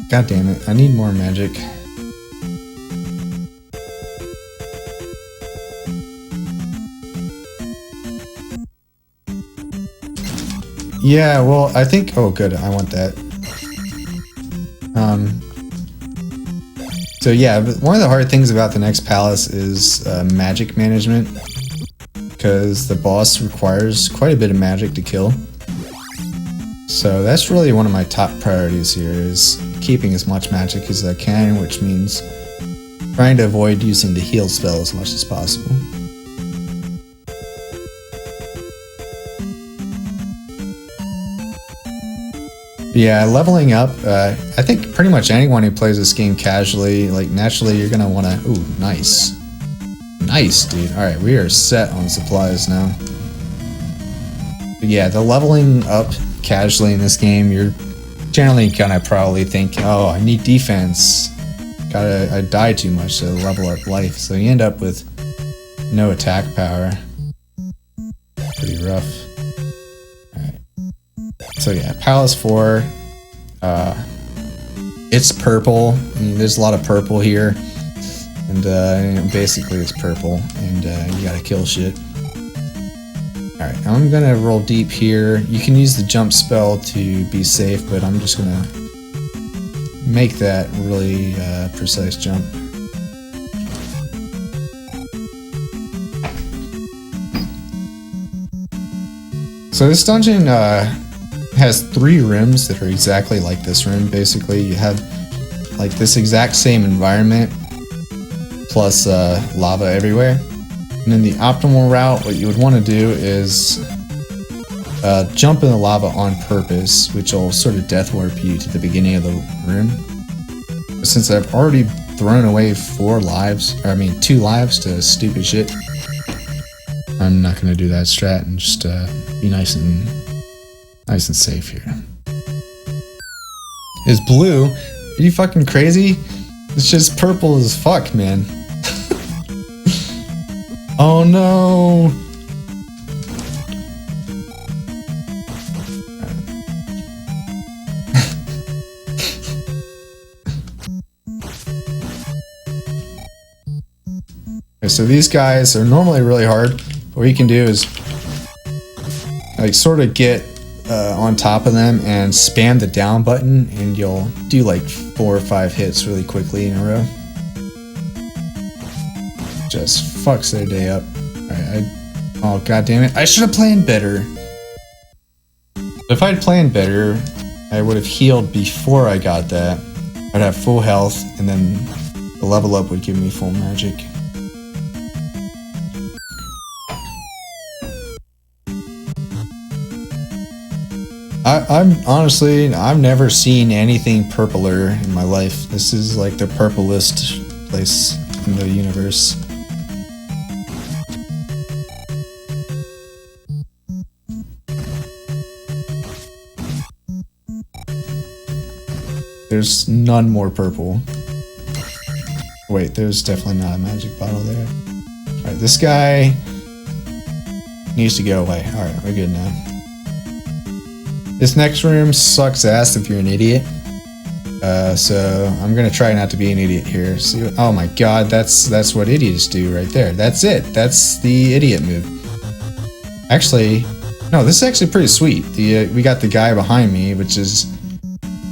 [SPEAKER 1] God damn it, I need more magic. Yeah, well, I think, oh good, I want that. So yeah, but one of the hard things about the next palace is magic management, because the boss requires quite a bit of magic to kill. So that's really one of my top priorities here, is keeping as much magic as I can, which means trying to avoid using the heal spell as much as possible. Yeah, leveling up, I think pretty much anyone who plays this game casually, like naturally you're gonna wanna, ooh, nice. Nice, dude. Alright, we are set on supplies now. But yeah, the leveling up casually in this game, you're generally gonna probably think, oh, I need defense. I die too much to level up life, so you end up with no attack power. Pretty rough. So yeah, Palace 4, it's purple. I mean, there's a lot of purple here, and basically it's purple, and you gotta kill shit. Alright, I'm gonna roll deep here. You can use the jump spell to be safe, but I'm just gonna make that really precise jump. So this dungeon has 3 rooms that are exactly like this room. Basically, you have like this exact same environment plus lava everywhere. And then the optimal route, what you would want to do is jump in the lava on purpose, which will sort of death warp you to the beginning of the room. But since I've already thrown away 2 lives to stupid shit, I'm not going to do that strat and just be nice and safe here. It's blue? Are you fucking crazy? It's just purple as fuck, man. Oh no! Okay, so these guys are normally really hard. What you can do is like sort of get on top of them and spam the down button, and you'll do like 4 or 5 hits really quickly in a row. Just fucks their day up. Alright, oh god damn it. I should have planned better. If I'd planned better, I would have healed before I got that. I'd have full health, and then the level up would give me full magic. I'm honestly, I've never seen anything purpler in my life. This is like the purplest place in the universe. There's none more purple. Wait, there's definitely not a magic bottle there. Alright, this guy needs to go away. Alright, we're good now. This next room sucks ass if you're an idiot. So I'm gonna try not to be an idiot here. See what, oh my god, that's what idiots do right there. That's it. That's the idiot move. Actually, no, this is actually pretty sweet. We got the guy behind me, which is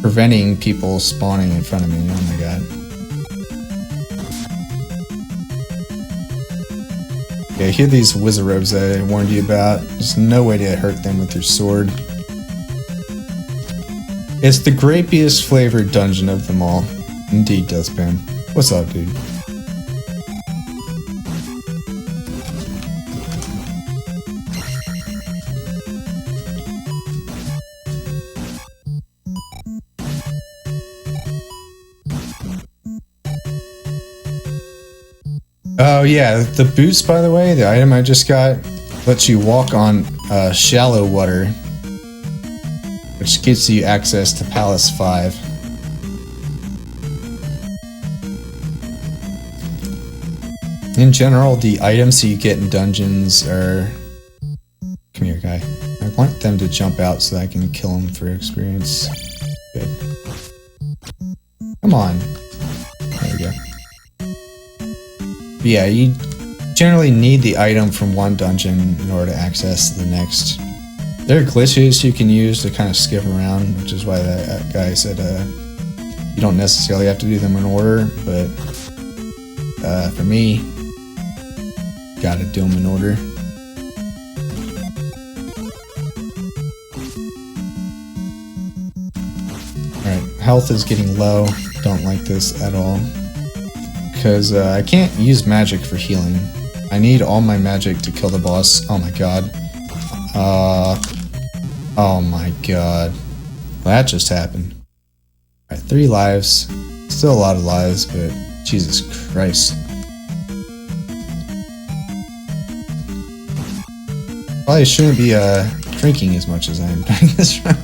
[SPEAKER 1] preventing people spawning in front of me. Oh my god. Okay, here are these wizard robes that I warned you about. There's no way to hurt them with your sword. It's the grapiest flavored dungeon of them all. Indeed, Dustpan. What's up, dude? Oh yeah, the boost, by the way, the item I just got, lets you walk on shallow water, which gives you access to Palace 5. In general, the items you get in dungeons are... Come here, guy. I want them to jump out so that I can kill them for experience. Good. Come on. There we go. But yeah, you generally need the item from one dungeon in order to access the next. There are glitches you can use to kind of skip around, which is why that guy said you don't necessarily have to do them in order, but for me, gotta do them in order. Alright, health is getting low. Don't like this at all. Because I can't use magic for healing. I need all my magic to kill the boss. Oh my god. Oh my god. That just happened. Alright, 3 lives. Still a lot of lives, but Jesus Christ. Probably shouldn't be drinking as much as I am during this run.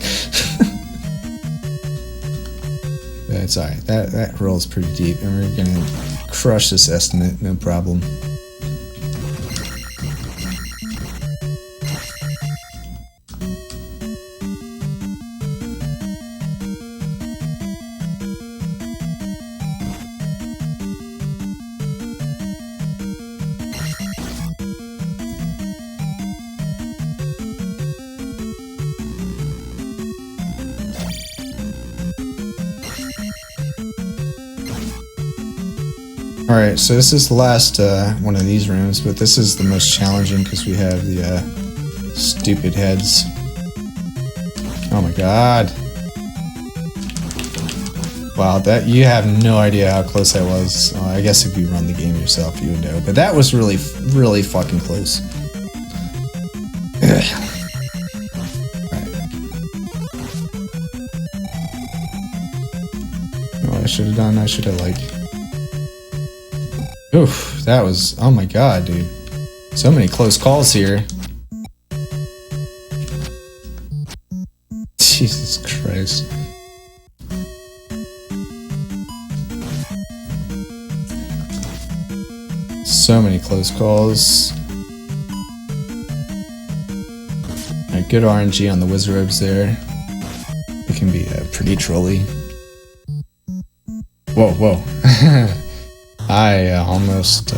[SPEAKER 1] But it's alright. That rolls pretty deep, and we're gonna crush this estimate, no problem. Alright, so this is the last one of these rooms, but this is the most challenging because we have the stupid heads. Oh my god. Wow, that you have no idea how close I was. I guess if you run the game yourself, you would know. But that was really, really fucking close. Alright. What I should have done, I should have like... Oof, that was... Oh my god, dude. So many close calls here. Jesus Christ. So many close calls. Alright, good RNG on the wizard robes there. It can be pretty trolly. Whoa, whoa. I almost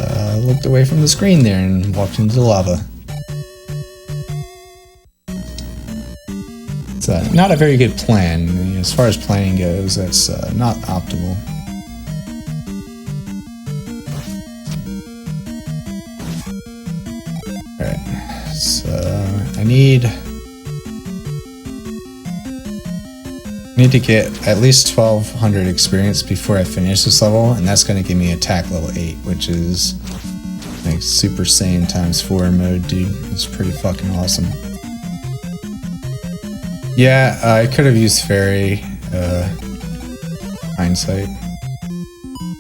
[SPEAKER 1] looked away from the screen there and walked into the lava. It's not a very good plan. I mean, as far as planning goes, that's not optimal. Alright, so I need to get at least 1200 experience before I finish this level, and that's going to give me attack level 8, which is like Super Saiyan times 4 mode, dude. It's pretty fucking awesome. Yeah, I could have used Fairy hindsight.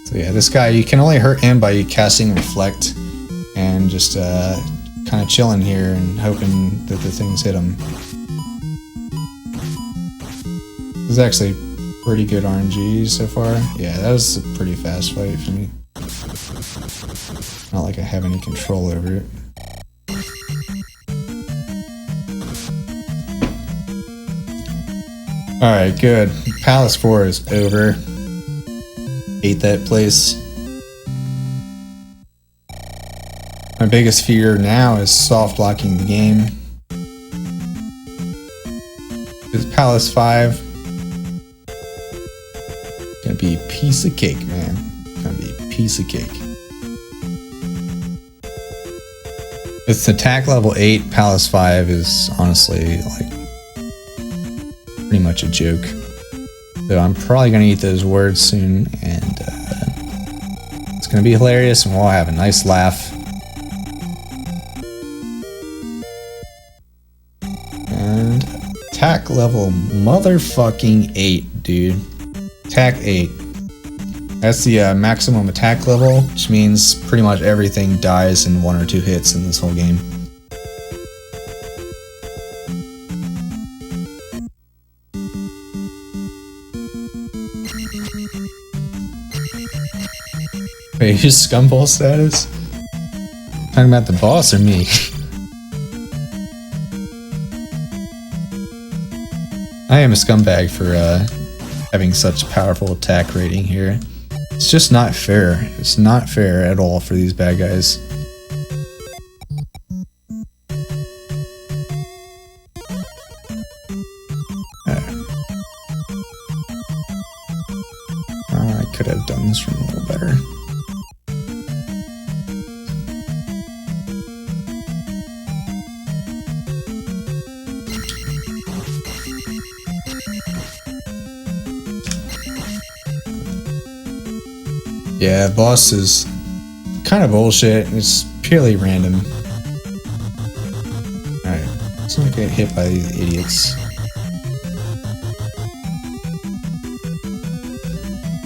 [SPEAKER 1] So yeah, this guy, you can only hurt him by casting Reflect and just kind of chilling here and hoping that the things hit him. This is actually pretty good RNG so far. Yeah, that was a pretty fast fight for me. Not like I have any control over it. Alright, good. Palace 4 is over. Hate that place. My biggest fear now is soft locking the game. It's Palace 5. Gonna be a piece of cake, man. Gonna be a piece of cake. It's attack level 8. Palace 5 is honestly like pretty much a joke. So I'm probably gonna eat those words soon, and it's gonna be hilarious, and we'll have a nice laugh. And attack level motherfucking 8, dude. Attack 8. That's the maximum attack level, which means pretty much everything dies in 1 or 2 hits in this whole game. Wait, you scumball status? Talking about the boss or me? I am a scumbag for having such powerful attack rating here. It's just not fair. It's not fair at all for these bad guys. I could have done this from a little better. Yeah, boss is kind of bullshit. It's purely random. Alright, let's not get hit by these idiots.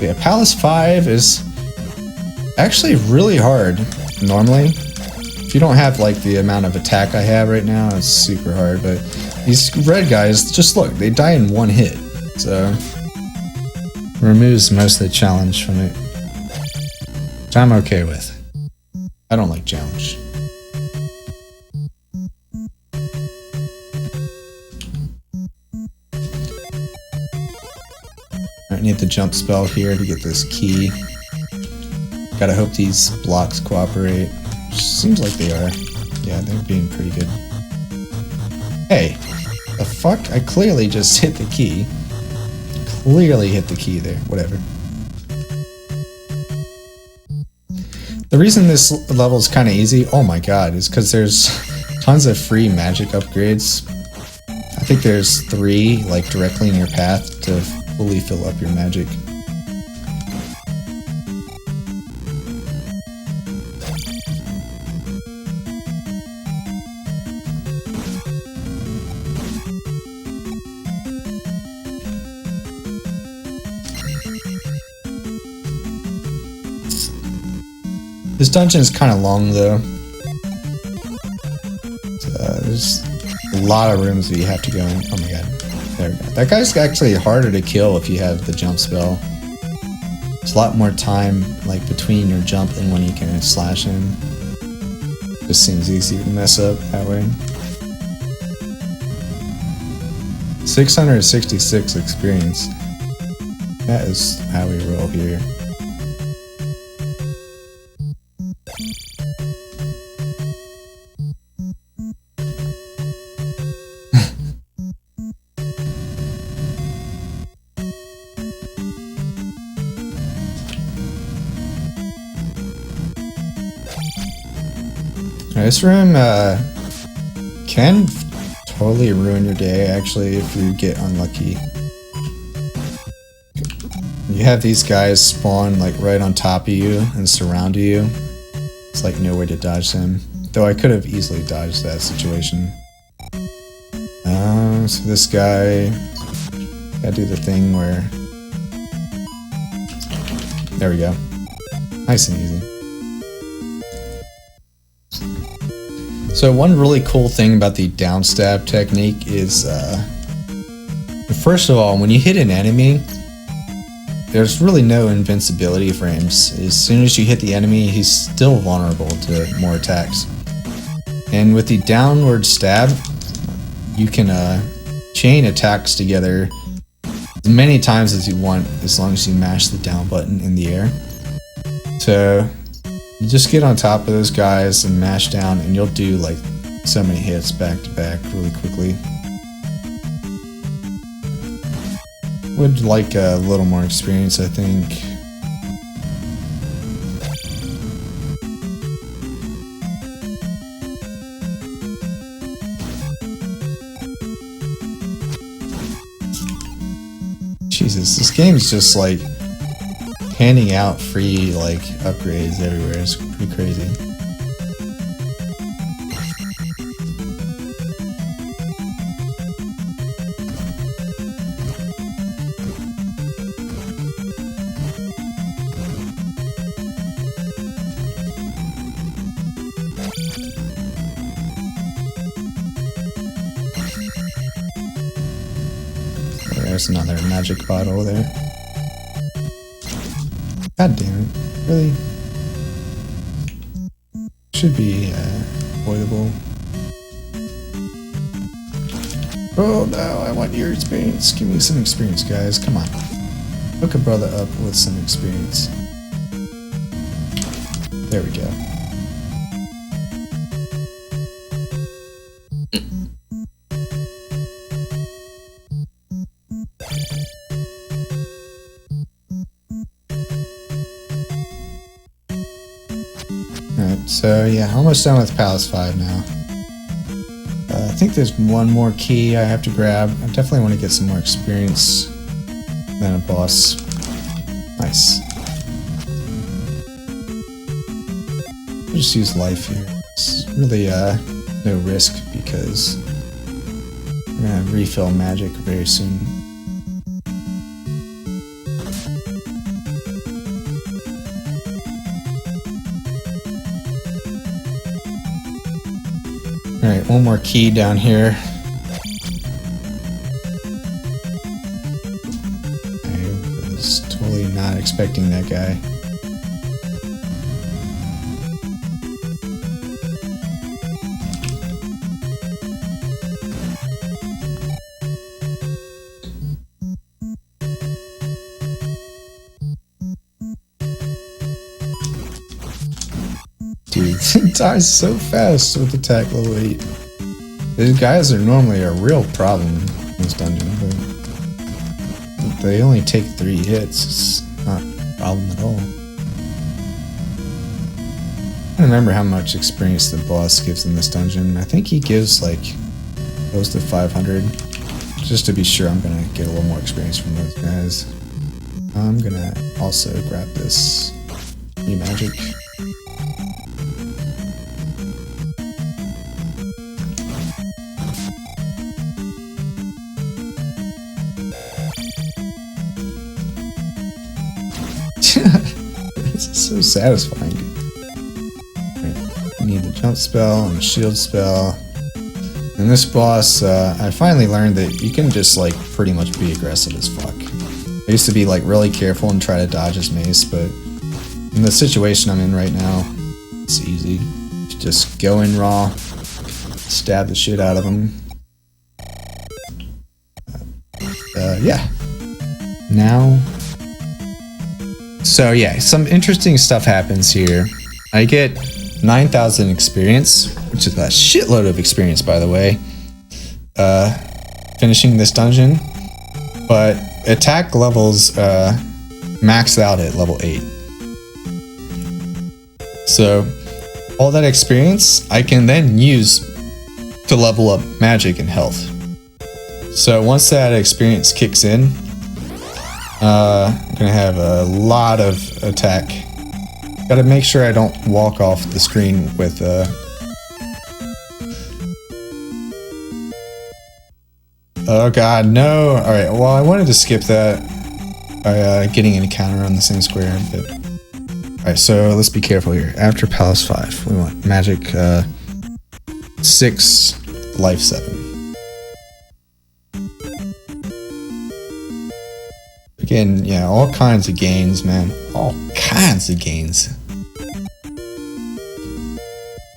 [SPEAKER 1] Yeah, Palace 5 is actually really hard normally. If you don't have like the amount of attack I have right now, it's super hard, but these red guys, just look, they die in 1 hit. So it removes most of the challenge from it. Which I'm okay with. I don't like challenge. I need the jump spell here to get this key. Gotta hope these blocks cooperate. Seems like they are. Yeah, they're being pretty good. Hey, the fuck? I clearly just hit the key. Clearly hit the key there. Whatever. The reason this level is kind of easy, oh my god, is because there's tons of free magic upgrades. I think there's 3 like directly in your path to fully fill up your magic. This dungeon is kind of long though. There's a lot of rooms that you have to go in. Oh my god. There we go. That guy's actually harder to kill if you have the jump spell. There's a lot more time like between your jump and when you can slash him. Just seems easy to mess up that way. 666 experience. That is how we roll here. This room can totally ruin your day, actually, if you get unlucky. You have these guys spawn like right on top of you and surround you. It's like no way to dodge them. Though I could have easily dodged that situation. So this guy, gotta do the thing where, there we go. Nice and easy. So one really cool thing about the down stab technique is, first of all, when you hit an enemy, there's really no invincibility frames. As soon as you hit the enemy, he's still vulnerable to more attacks. And with the downward stab, you can chain attacks together as many times as you want, as long as you mash the down button in the air. So you just get on top of those guys and mash down, and you'll do like so many hits back to back really quickly. Would like a little more experience, I think. Jesus, this game's just like handing out free like upgrades everywhere. It's pretty crazy. There's another magic bottle there. God damn it. Really? Should be avoidable. Oh no, I want your experience. Give me some experience, guys. Come on. Hook a brother up with some experience. There we go. Alright, so yeah, almost done with Palace 5 now. I think there's one more key I have to grab. I definitely want to get some more experience than a boss. Nice. I'll just use life here. It's really no risk because we're gonna refill magic very soon. Alright, one more key down here. I was totally not expecting that guy. Dude, it dies so fast with attack level 8. These guys are normally a real problem in this dungeon, but they only take 3 hits. It's not a problem at all. I don't remember how much experience the boss gives in this dungeon. I think he gives like close to 500. Just to be sure, I'm gonna get a little more experience from those guys. I'm gonna also grab this new magic. It's so satisfying. Right. You need the jump spell and the shield spell. And this boss, I finally learned that you can just like pretty much be aggressive as fuck. I used to be like really careful and try to dodge his mace, but in the situation I'm in right now, it's easy. You just go in raw, stab the shit out of him. Yeah. Now. So yeah, some interesting stuff happens here. I get 9,000 experience, which is a shitload of experience, by the way, finishing this dungeon. But attack levels max out at level 8. So all that experience I can then use to level up magic and health. So once that experience kicks in, I'm gonna have a lot of attack. Gotta make sure I don't walk off the screen with oh god, no! Alright, well I wanted to skip that by getting an encounter on the same square, but... Alright, so let's be careful here. After Palace 5, we want magic 6, life 7. Again, yeah, all kinds of gains, man. All kinds of gains.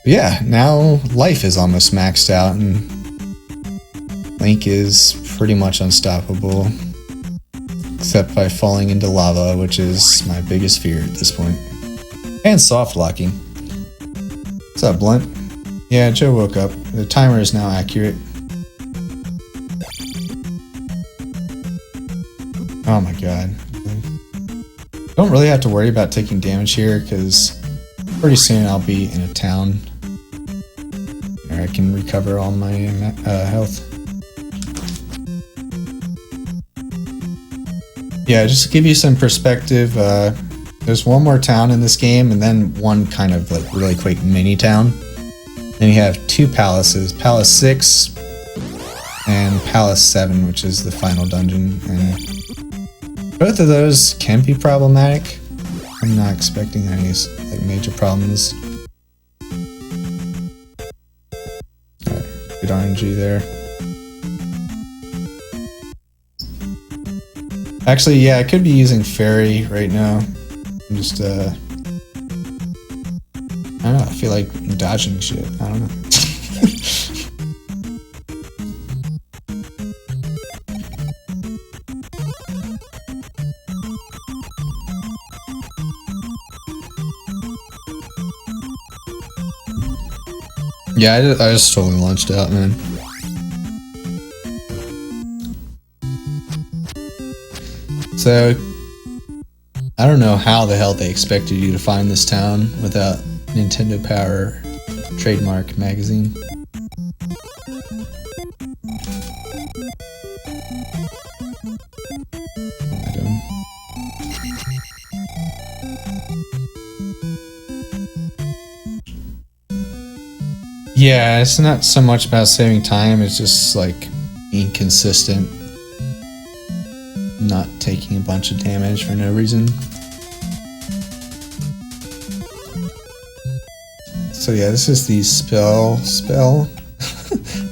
[SPEAKER 1] But yeah, now life is almost maxed out and Link is pretty much unstoppable. Except by falling into lava, which is my biggest fear at this point. And soft locking. What's up, Blunt? Yeah, Joe woke up. The timer is now accurate. Oh my god. Don't really have to worry about taking damage here, because pretty soon I'll be in a town where I can recover all my health. Yeah, just to give you some perspective, there's one more town in this game, and then one kind of like really quick mini town. Then you have 2 palaces, Palace 6 and Palace 7, which is the final dungeon. And both of those can be problematic. I'm not expecting any like major problems. Alright, good RNG there. Actually, yeah, I could be using Fairy right now. I'm just, I don't know, I feel like I'm dodging shit. I don't know. Yeah, I just totally launched out, man. So, I don't know how the hell they expected you to find this town without Nintendo Power trademark magazine. Yeah, it's not so much about saving time, it's just like being consistent. Not taking a bunch of damage for no reason. So yeah, this is the spell.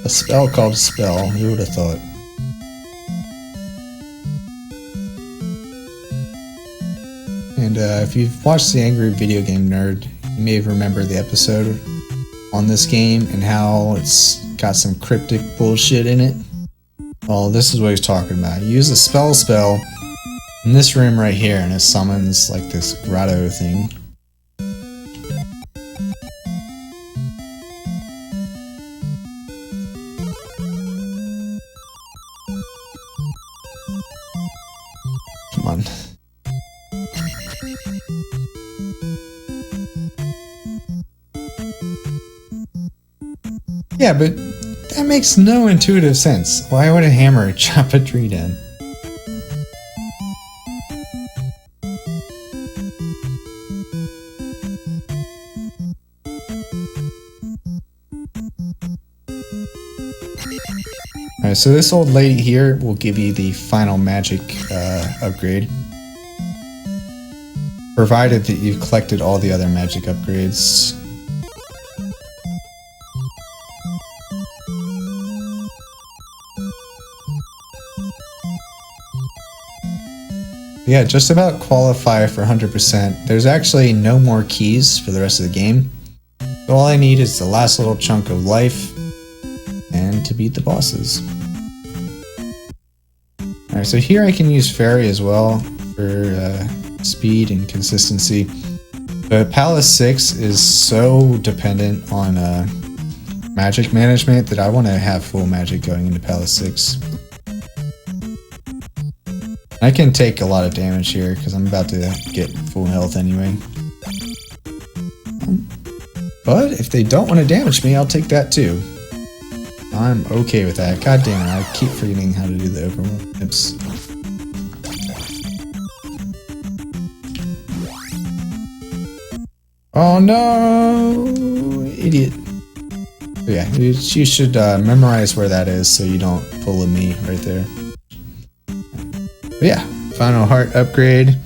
[SPEAKER 1] A spell called Spell, who would have thought? And if you've watched The Angry Video Game Nerd, you may have remembered the episode on this game and how it's got some cryptic bullshit in it. Well, this is what he's talking about. You use a spell in this room right here, and it summons like this grotto thing. Come on. Yeah, but that makes no intuitive sense. Why would a hammer chop a tree down? Alright, so this old lady here will give you the final magic upgrade. Provided that you've collected all the other magic upgrades. Yeah, just about qualify for 100%. There's actually no more keys for the rest of the game. So all I need is the last little chunk of life and to beat the bosses. Alright, so here I can use Fairy as well for speed and consistency. But Palace 6 is so dependent on magic management that I want to have full magic going into Palace 6. I can take a lot of damage here because I'm about to get full health anyway. But if they don't want to damage me, I'll take that too. I'm okay with that. God damn it, I keep forgetting how to do the overworld. Oops. Oh no! Idiot. But yeah, you should memorize where that is so you don't pull a me right there. But yeah, final heart upgrade.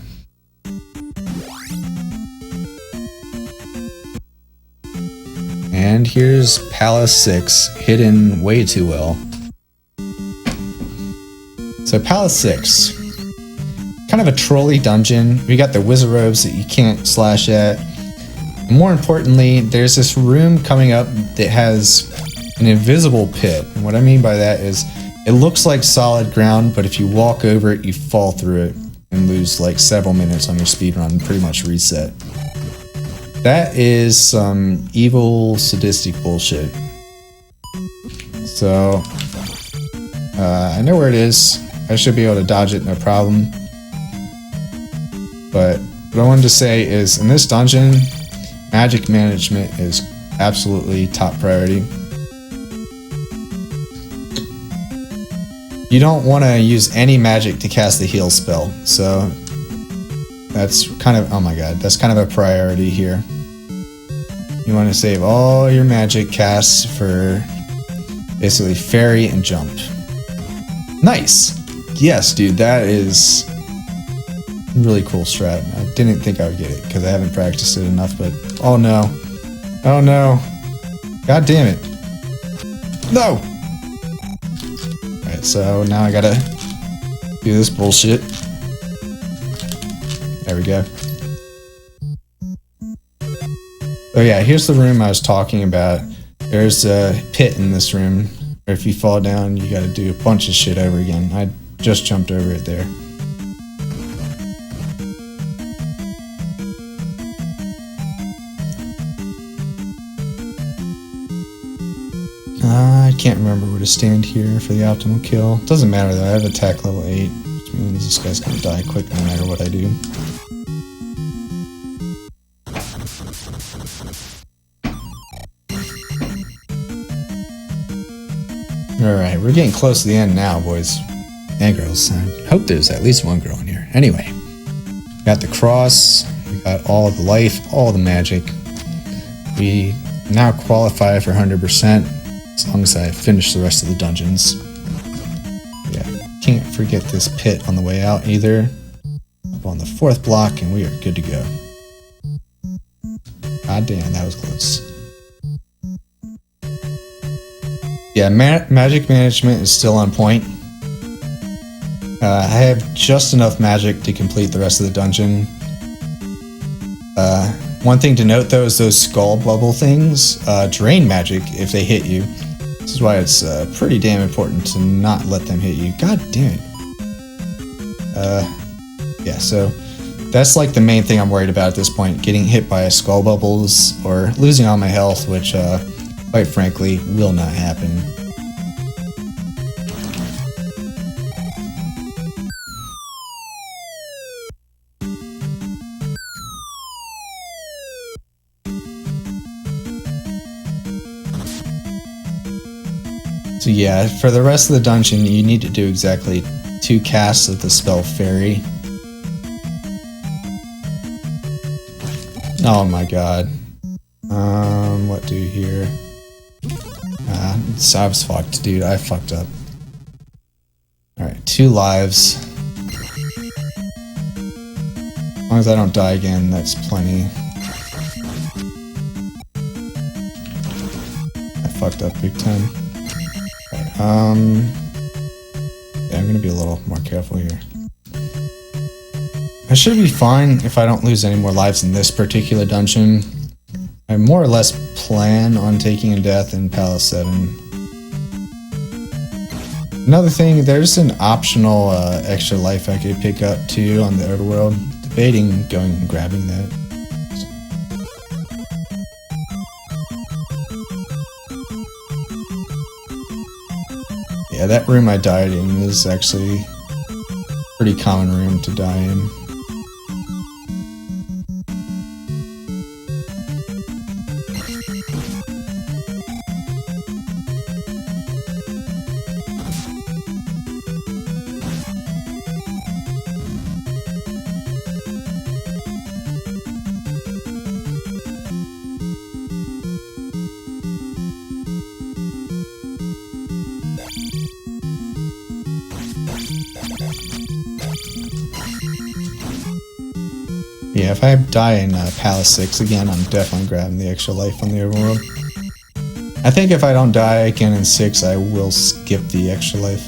[SPEAKER 1] And here's Palace 6, hidden way too well. So Palace 6, kind of a trolley dungeon. We got the wizard robes that you can't slash at. More importantly, there's this room coming up that has an invisible pit. And what I mean by that is it looks like solid ground, but if you walk over it, you fall through it and lose like several minutes on your speedrun and pretty much reset. That is some evil, sadistic bullshit. So, I know where it is. I should be able to dodge it, no problem. But what I wanted to say is, in this dungeon, magic management is absolutely top priority. You don't want to use any magic to cast the heal spell, so that's kind of, oh my god, that's kind of a priority here. You want to save all your magic casts for basically fairy and jump. Nice! Yes, dude, that is a really cool strat. I didn't think I would get it because I haven't practiced it enough, but oh no. Oh no. God damn it. No! Alright, so now I gotta do this bullshit. There we go. Oh yeah, here's the room I was talking about. There's a pit in this room. Or if you fall down, you gotta do a bunch of shit over again. I just jumped over it there. I can't remember where to stand here for the optimal kill. Doesn't matter though, I have attack level 8, which means this guy's gonna die quick no matter what I do. Alright, we're getting close to the end now, boys and girls. I hope there's at least one girl in here. Anyway, got the cross, we got all the life, all the magic. We now qualify for 100% as long as I finish the rest of the dungeons. Yeah, can't forget this pit on the way out either. Up on the 4th block and we are good to go. God damn, that was close. Yeah, magic management is still on point. I have just enough magic to complete the rest of the dungeon. One thing to note though is those skull bubble things drain magic if they hit you. This is why it's pretty damn important to not let them hit you. God damn it. Yeah, so that's like the main thing I'm worried about at this point. Getting hit by a skull bubbles or losing all my health, which quite frankly will not happen. So yeah, for the rest of the dungeon, you need to do exactly 2 casts of the spell Fairy. Oh my god. What do here? So I was fucked, dude. I fucked up. Alright, 2 lives. As long as I don't die again, that's plenty. I fucked up big time. Yeah, I'm gonna be a little more careful here. I should be fine if I don't lose any more lives in this particular dungeon. I more or less plan on taking a death in Palace 7. Another thing, there's an optional extra life I could pick up too on the overworld. Debating going and grabbing that. Yeah, that room I died in is actually a pretty common room to die in. Yeah, if I die in Palace 6 again, I'm definitely grabbing the extra life on the overworld. I think if I don't die again in 6, I will skip the extra life.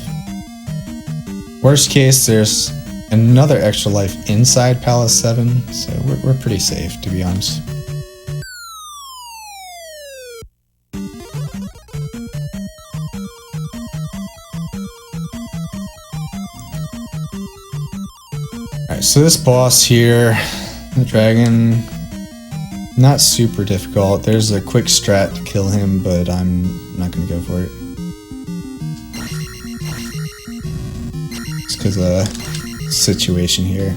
[SPEAKER 1] Worst case, there's another extra life inside Palace 7, so we're pretty safe, to be honest. Alright, so this boss here, the dragon, not super difficult. There's a quick strat to kill him, but I'm not going to go for it. It's because of the situation here.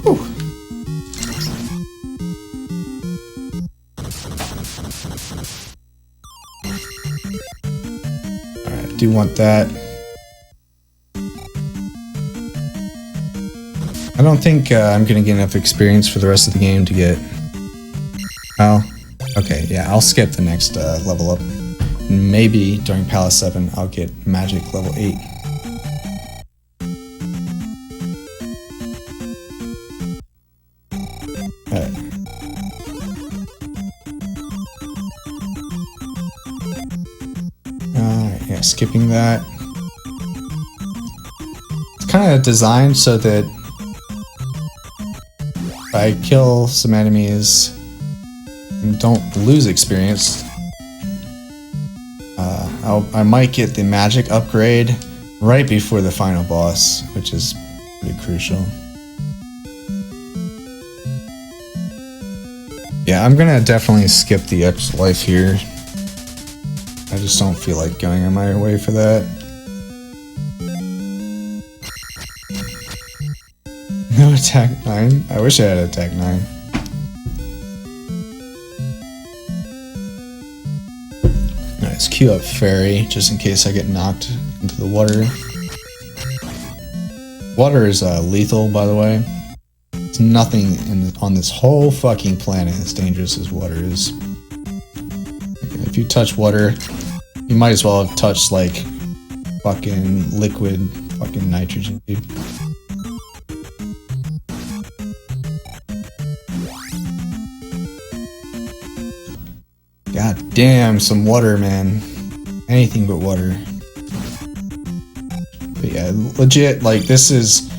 [SPEAKER 1] Whew. Alright, I do want that. I don't think I'm going to get enough experience for the rest of the game to get... Oh, okay, yeah, I'll skip the next level up. Maybe during Palace 7 I'll get Magic level 8. Alright. Yeah, skipping that. It's kind of designed so that if I kill some enemies and don't lose experience, I might get the magic upgrade right before the final boss, which is pretty crucial. Yeah, I'm gonna definitely skip the extra life here. I just don't feel like going on my way for that. No attack 9? I wish I had attack 9. Alright, let's queue up Fairy, just in case I get knocked into the water. Water is lethal, by the way. There's nothing on this whole fucking planet as dangerous as water is. If you touch water, you might as well have touched, like, fucking liquid fucking nitrogen, dude. God damn, some water, man. Anything but water. But yeah, legit, like, this is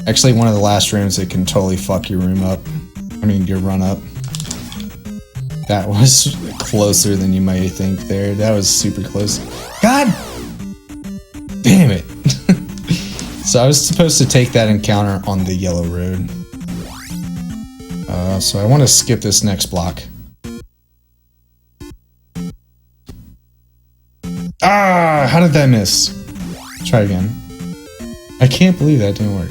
[SPEAKER 1] actually one of the last rooms that can totally fuck your room up. I mean, your run up. That was closer than you might think there. That was super close. God damn it. So I was supposed to take that encounter on the yellow road. So I want to skip this next block. Ah, how did that miss? Try again. I can't believe that didn't work.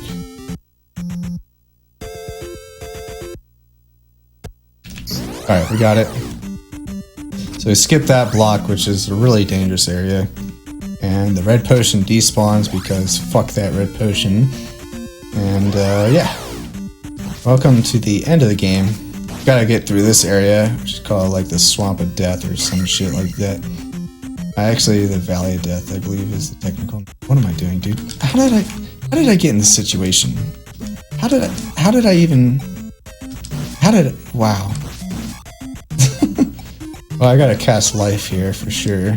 [SPEAKER 1] Alright, we got it. So we skipped that block, which is a really dangerous area. And the red potion despawns because fuck that red potion. And yeah. Welcome to the end of the game. Gotta get through this area, which is called like the Swamp of Death or some shit like that. Actually, the Valley of Death, I believe, is the technical. What am I doing, dude? How did I get in this situation? Wow. Well, I gotta cast life here for sure.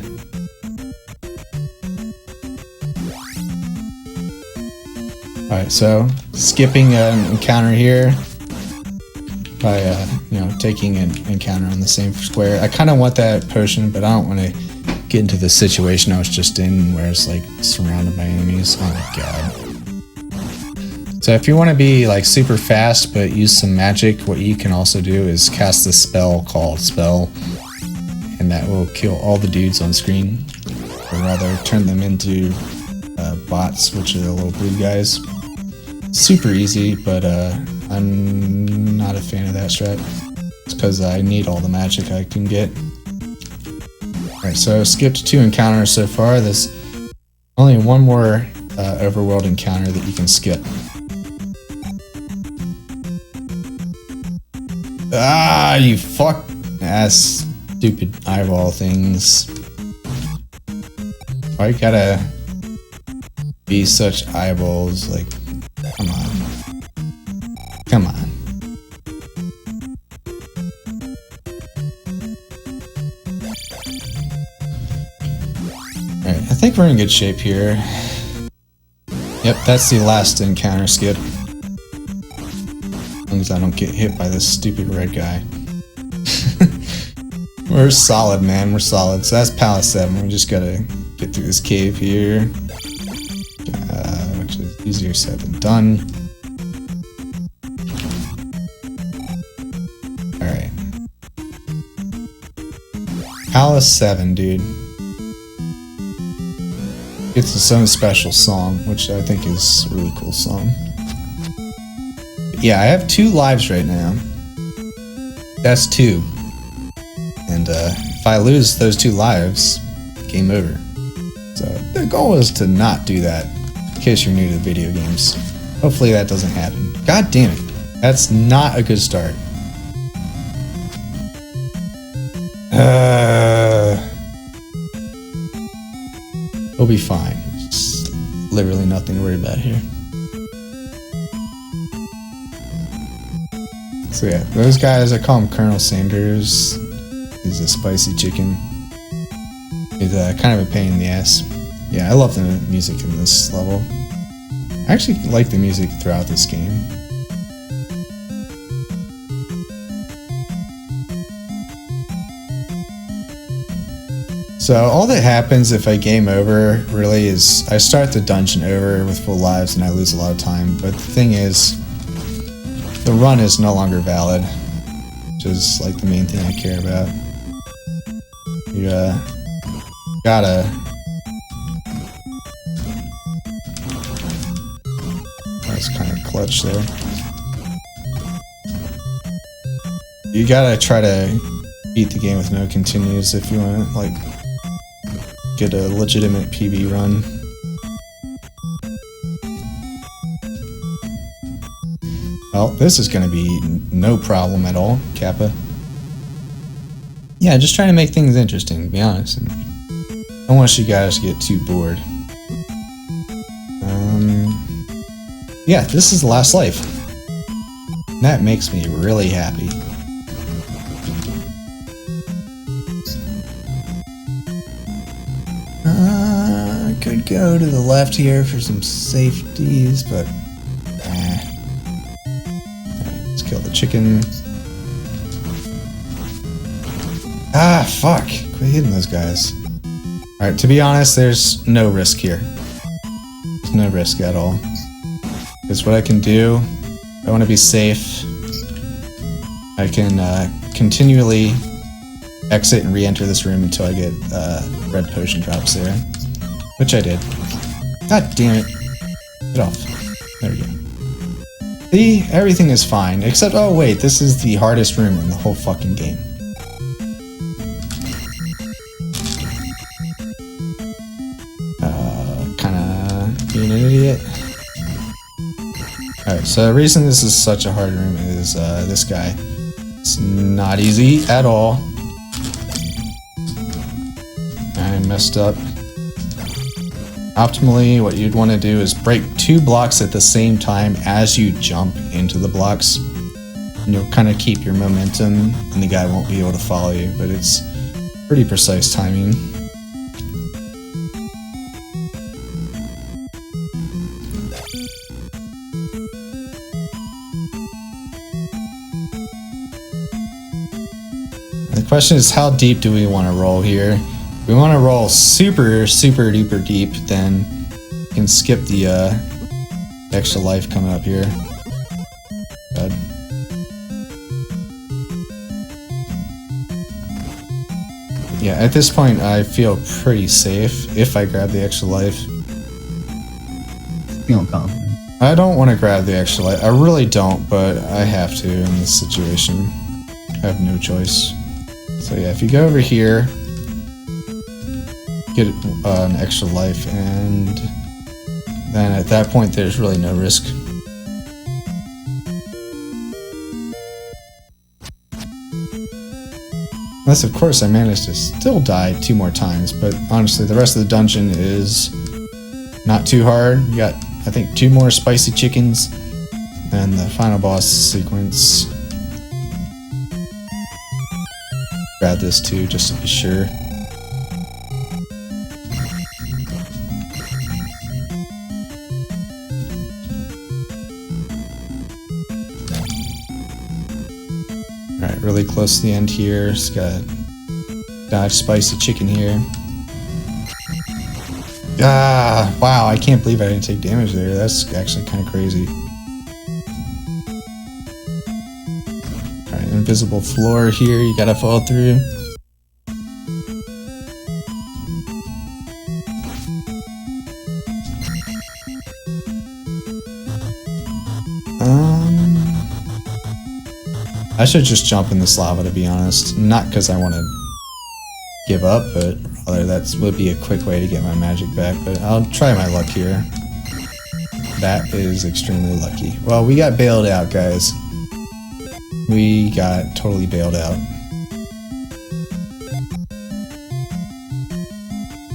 [SPEAKER 1] Alright, so skipping an encounter here by you know, taking an encounter on the same square. I kind of want that potion, but I don't want to get into the situation I was just in where it's like surrounded by enemies. Oh my god. So if you want to be like super fast but use some magic, what you can also do is cast a spell called Spell, and that will kill all the dudes on screen, or rather turn them into bots, which are the little blue guys. Super easy, but I'm not a fan of that strat. It's because I need all the magic I can get. Alright, so I skipped 2 encounters so far. There's only one more overworld encounter that you can skip. Ah, you fuck ass stupid eyeball things. Why you gotta be such eyeballs? Like, come on. Come on. Alright, I think we're in good shape here. Yep, that's the last encounter skip. As long as I don't get hit by this stupid red guy. We're solid, man. We're solid. So that's Palace 7. We just gotta get through this cave here. Which is easier said than done. Alright. Palace 7, dude. It's its own special song, which I think is a really cool song. But yeah, I have 2 lives right now. That's 2. And if I lose those 2 lives, game over. So the goal is to not do that, in case you're new to video games. Hopefully that doesn't happen. God damn it. That's not a good start. We'll be fine. Just literally nothing to worry about here. So yeah, those guys, I call him Colonel Sanders. He's a spicy chicken. He's kind of a pain in the ass. Yeah, I love the music in this level. I actually like the music throughout this game. So all that happens if I game over really is I start the dungeon over with full lives and I lose a lot of time. But the thing is, the run is no longer valid, which is like the main thing I care about. You gotta that's kind of clutch there. You gotta try to beat the game with no continues if you want to like get a legitimate PB run. Well, this is going to be no problem at all, Kappa. Yeah, just trying to make things interesting, to be honest. And I don't want you guys to get too bored. Yeah, this is the last life. That makes me really happy. I could go to the left here for some safeties, but Alright, let's kill the chicken. Ah, fuck. Quit hitting those guys. Alright, to be honest, there's no risk here. There's no risk at all. Because what I can do, I want to be safe. I can continually exit and re-enter this room until I get red potion drops there. Which I did. God damn it. Get off. There we go. See? Everything is fine. Except, oh wait, this is the hardest room in the whole fucking game. Kinda being an idiot. Alright, so the reason this is such a hard room is this guy. It's not easy at all. I messed up. Optimally, what you'd want to do is break 2 blocks at the same time as you jump into the blocks. And you'll kind of keep your momentum, and the guy won't be able to follow you, but it's pretty precise timing. The question is, how deep do we want to roll here? If we want to roll super, super duper deep, then you can skip the extra life coming up here. Good. Yeah, at this point I feel pretty safe if I grab the extra life.
[SPEAKER 3] Feeling confident.
[SPEAKER 1] I don't want to grab the extra life. I really don't, but I have to in this situation. I have no choice. So yeah, if you go over here, get an extra life, and then at that point there's really no risk. Unless, of course, I managed to still die 2 more times, but honestly, the rest of the dungeon is not too hard. You got, I think, 2 more spicy chickens, and the final boss sequence. Grab this too, just to be sure. Alright, really close to the end here. Just got dodge spicy chicken here. Ah, wow, I can't believe I didn't take damage there. That's actually kind of crazy. Alright, invisible floor here, you gotta fall through. I should just jump in this lava, to be honest. Not because I want to give up, but rather that would be a quick way to get my magic back. But I'll try my luck here. That is extremely lucky. Well, we got bailed out, guys. We got totally bailed out.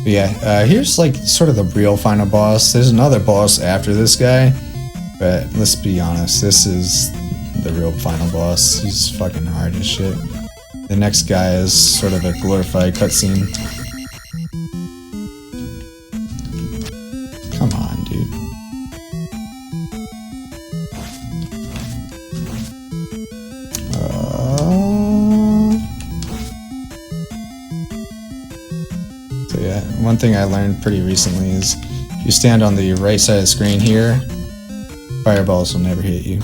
[SPEAKER 1] But yeah, here's like sort of the real final boss. There's another boss after this guy, but let's be honest, this is the real final boss. He's fucking hard as shit. The next guy is sort of a glorified cutscene. Come on, dude. So yeah, one thing I learned pretty recently is if you stand on the right side of the screen here, fireballs will never hit you.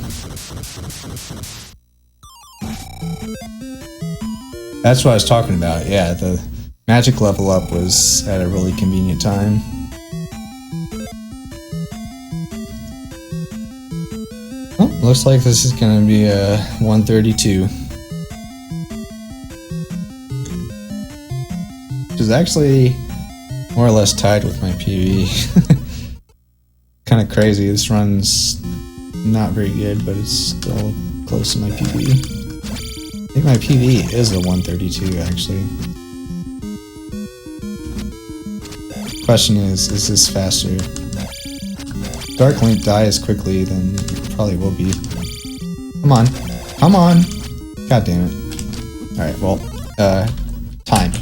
[SPEAKER 1] That's what I was talking about. Yeah, the magic level up was at a really convenient time. Oh, looks like this is gonna be a 132. Which is actually more or less tied with my PB. Kind of crazy. This run's not very good, but it's still close to my PB. I think my PV is a 132, actually. Question is this faster? Dark Link dies quickly, then it probably will be. Come on. Come on! God damn it. Alright, well, time.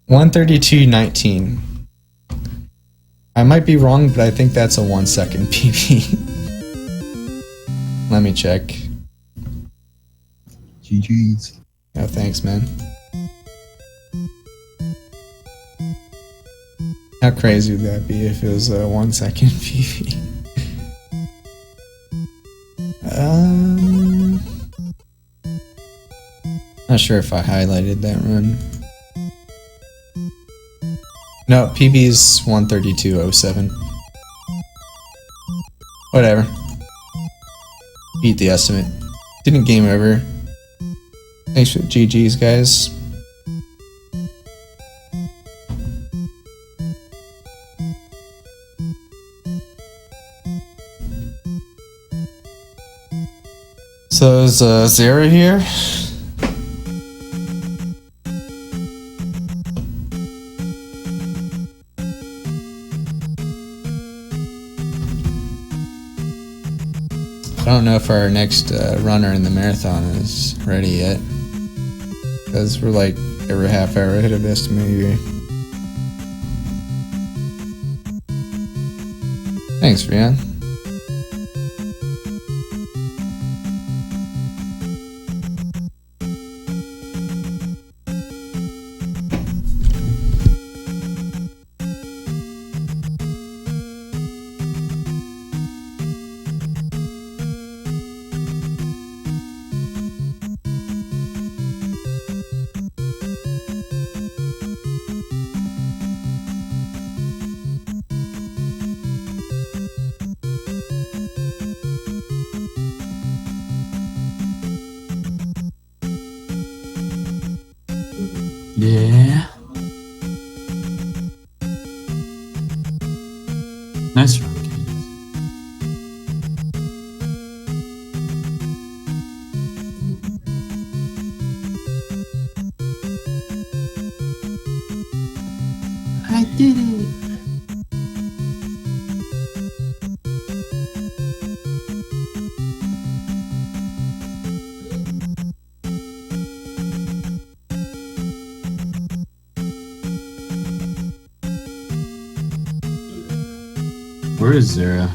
[SPEAKER 1] 132.19. I might be wrong, but I think that's a 1 second PV. Let me check.
[SPEAKER 3] GG's.
[SPEAKER 1] Oh, thanks, man. How crazy would that be if it was a 1 second PV? Not sure if I highlighted that run. No, PB's 132.07. Whatever. Beat the estimate. Didn't game over. Thanks for the GG's, guys. So is Zara here? I don't know if our next runner in the marathon is ready yet. Because we're like every half hour ahead of estimate. Thanks, Rian.
[SPEAKER 4] Yeah. Nice run, Canis. did it. Where is Zara?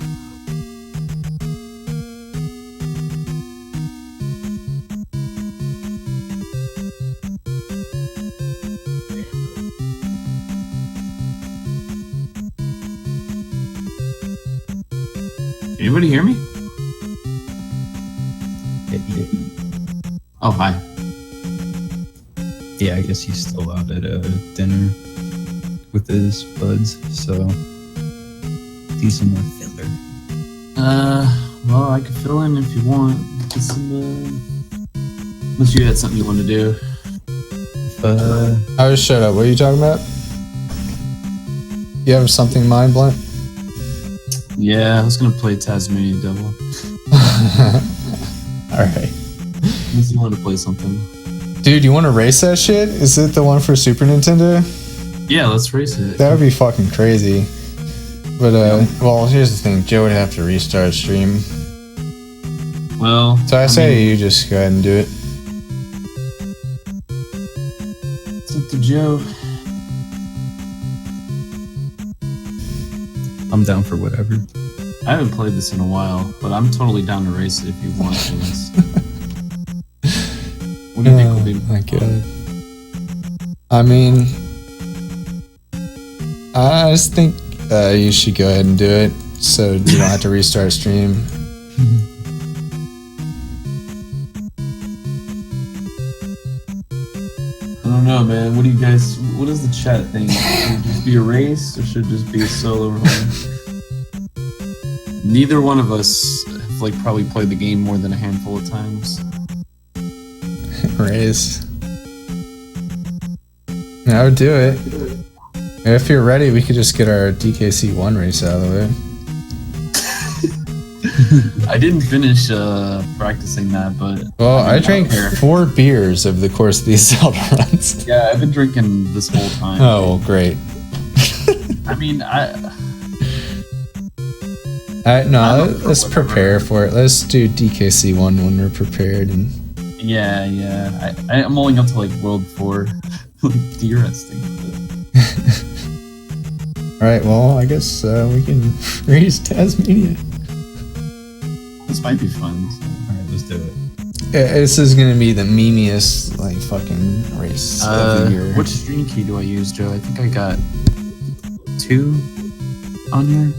[SPEAKER 4] Anybody hear me? Oh, hi.
[SPEAKER 5] Yeah, I guess he's still out at dinner with his buds, so do some more filler.
[SPEAKER 4] Well, I could fill in if you want. Get some, unless you had something you wanted to do.
[SPEAKER 5] If,
[SPEAKER 1] I was shut up. What are you talking about? You have something in mind, Blunt?
[SPEAKER 4] Yeah, I was gonna play Tasmania Devil.
[SPEAKER 1] Alright.
[SPEAKER 4] Unless you wanted to play something.
[SPEAKER 1] Dude, you want to race that shit? Is it the one for Super Nintendo?
[SPEAKER 4] Yeah, let's race it.
[SPEAKER 1] That would be fucking crazy. But, well, here's the thing. Joe would have to restart stream.
[SPEAKER 4] Well,
[SPEAKER 1] So I say you just go ahead and do it.
[SPEAKER 4] it's up to Joe.
[SPEAKER 5] I'm down for whatever.
[SPEAKER 4] I haven't played this in a while, but I'm totally down to race it if you want to. What do you think will be
[SPEAKER 1] my God. I mean, I just think you should go ahead and do it so you don't have to restart stream.
[SPEAKER 4] I don't know, man. What do you guys? What is the chat think? Should it just be a race or should it just be a solo run? Neither one of us have like probably played the game more than a handful of times.
[SPEAKER 1] Race. I would do it. If you're ready, we could just get our DKC1 race out of the way.
[SPEAKER 4] I didn't finish practicing that, but
[SPEAKER 1] Well, I
[SPEAKER 4] don't
[SPEAKER 1] drank
[SPEAKER 4] care.
[SPEAKER 1] 4 beers over the course of these Zelda runs.
[SPEAKER 4] Yeah, I've been drinking this whole time.
[SPEAKER 1] Oh, great.
[SPEAKER 4] I mean,
[SPEAKER 1] No,
[SPEAKER 4] up for
[SPEAKER 1] let's
[SPEAKER 4] whatever.
[SPEAKER 1] prepare for it. Let's do DKC1 when we're prepared. And
[SPEAKER 4] yeah. I'm only up to like World 4, like deer hunting.
[SPEAKER 1] all right, well, I guess we can race Tasmania.
[SPEAKER 4] This might be fun. So.
[SPEAKER 5] Alright, let's do it.
[SPEAKER 1] This is gonna be the memeiest like fucking race of the year.
[SPEAKER 4] Which stream key do I use, Joe? I think I got 2 on here.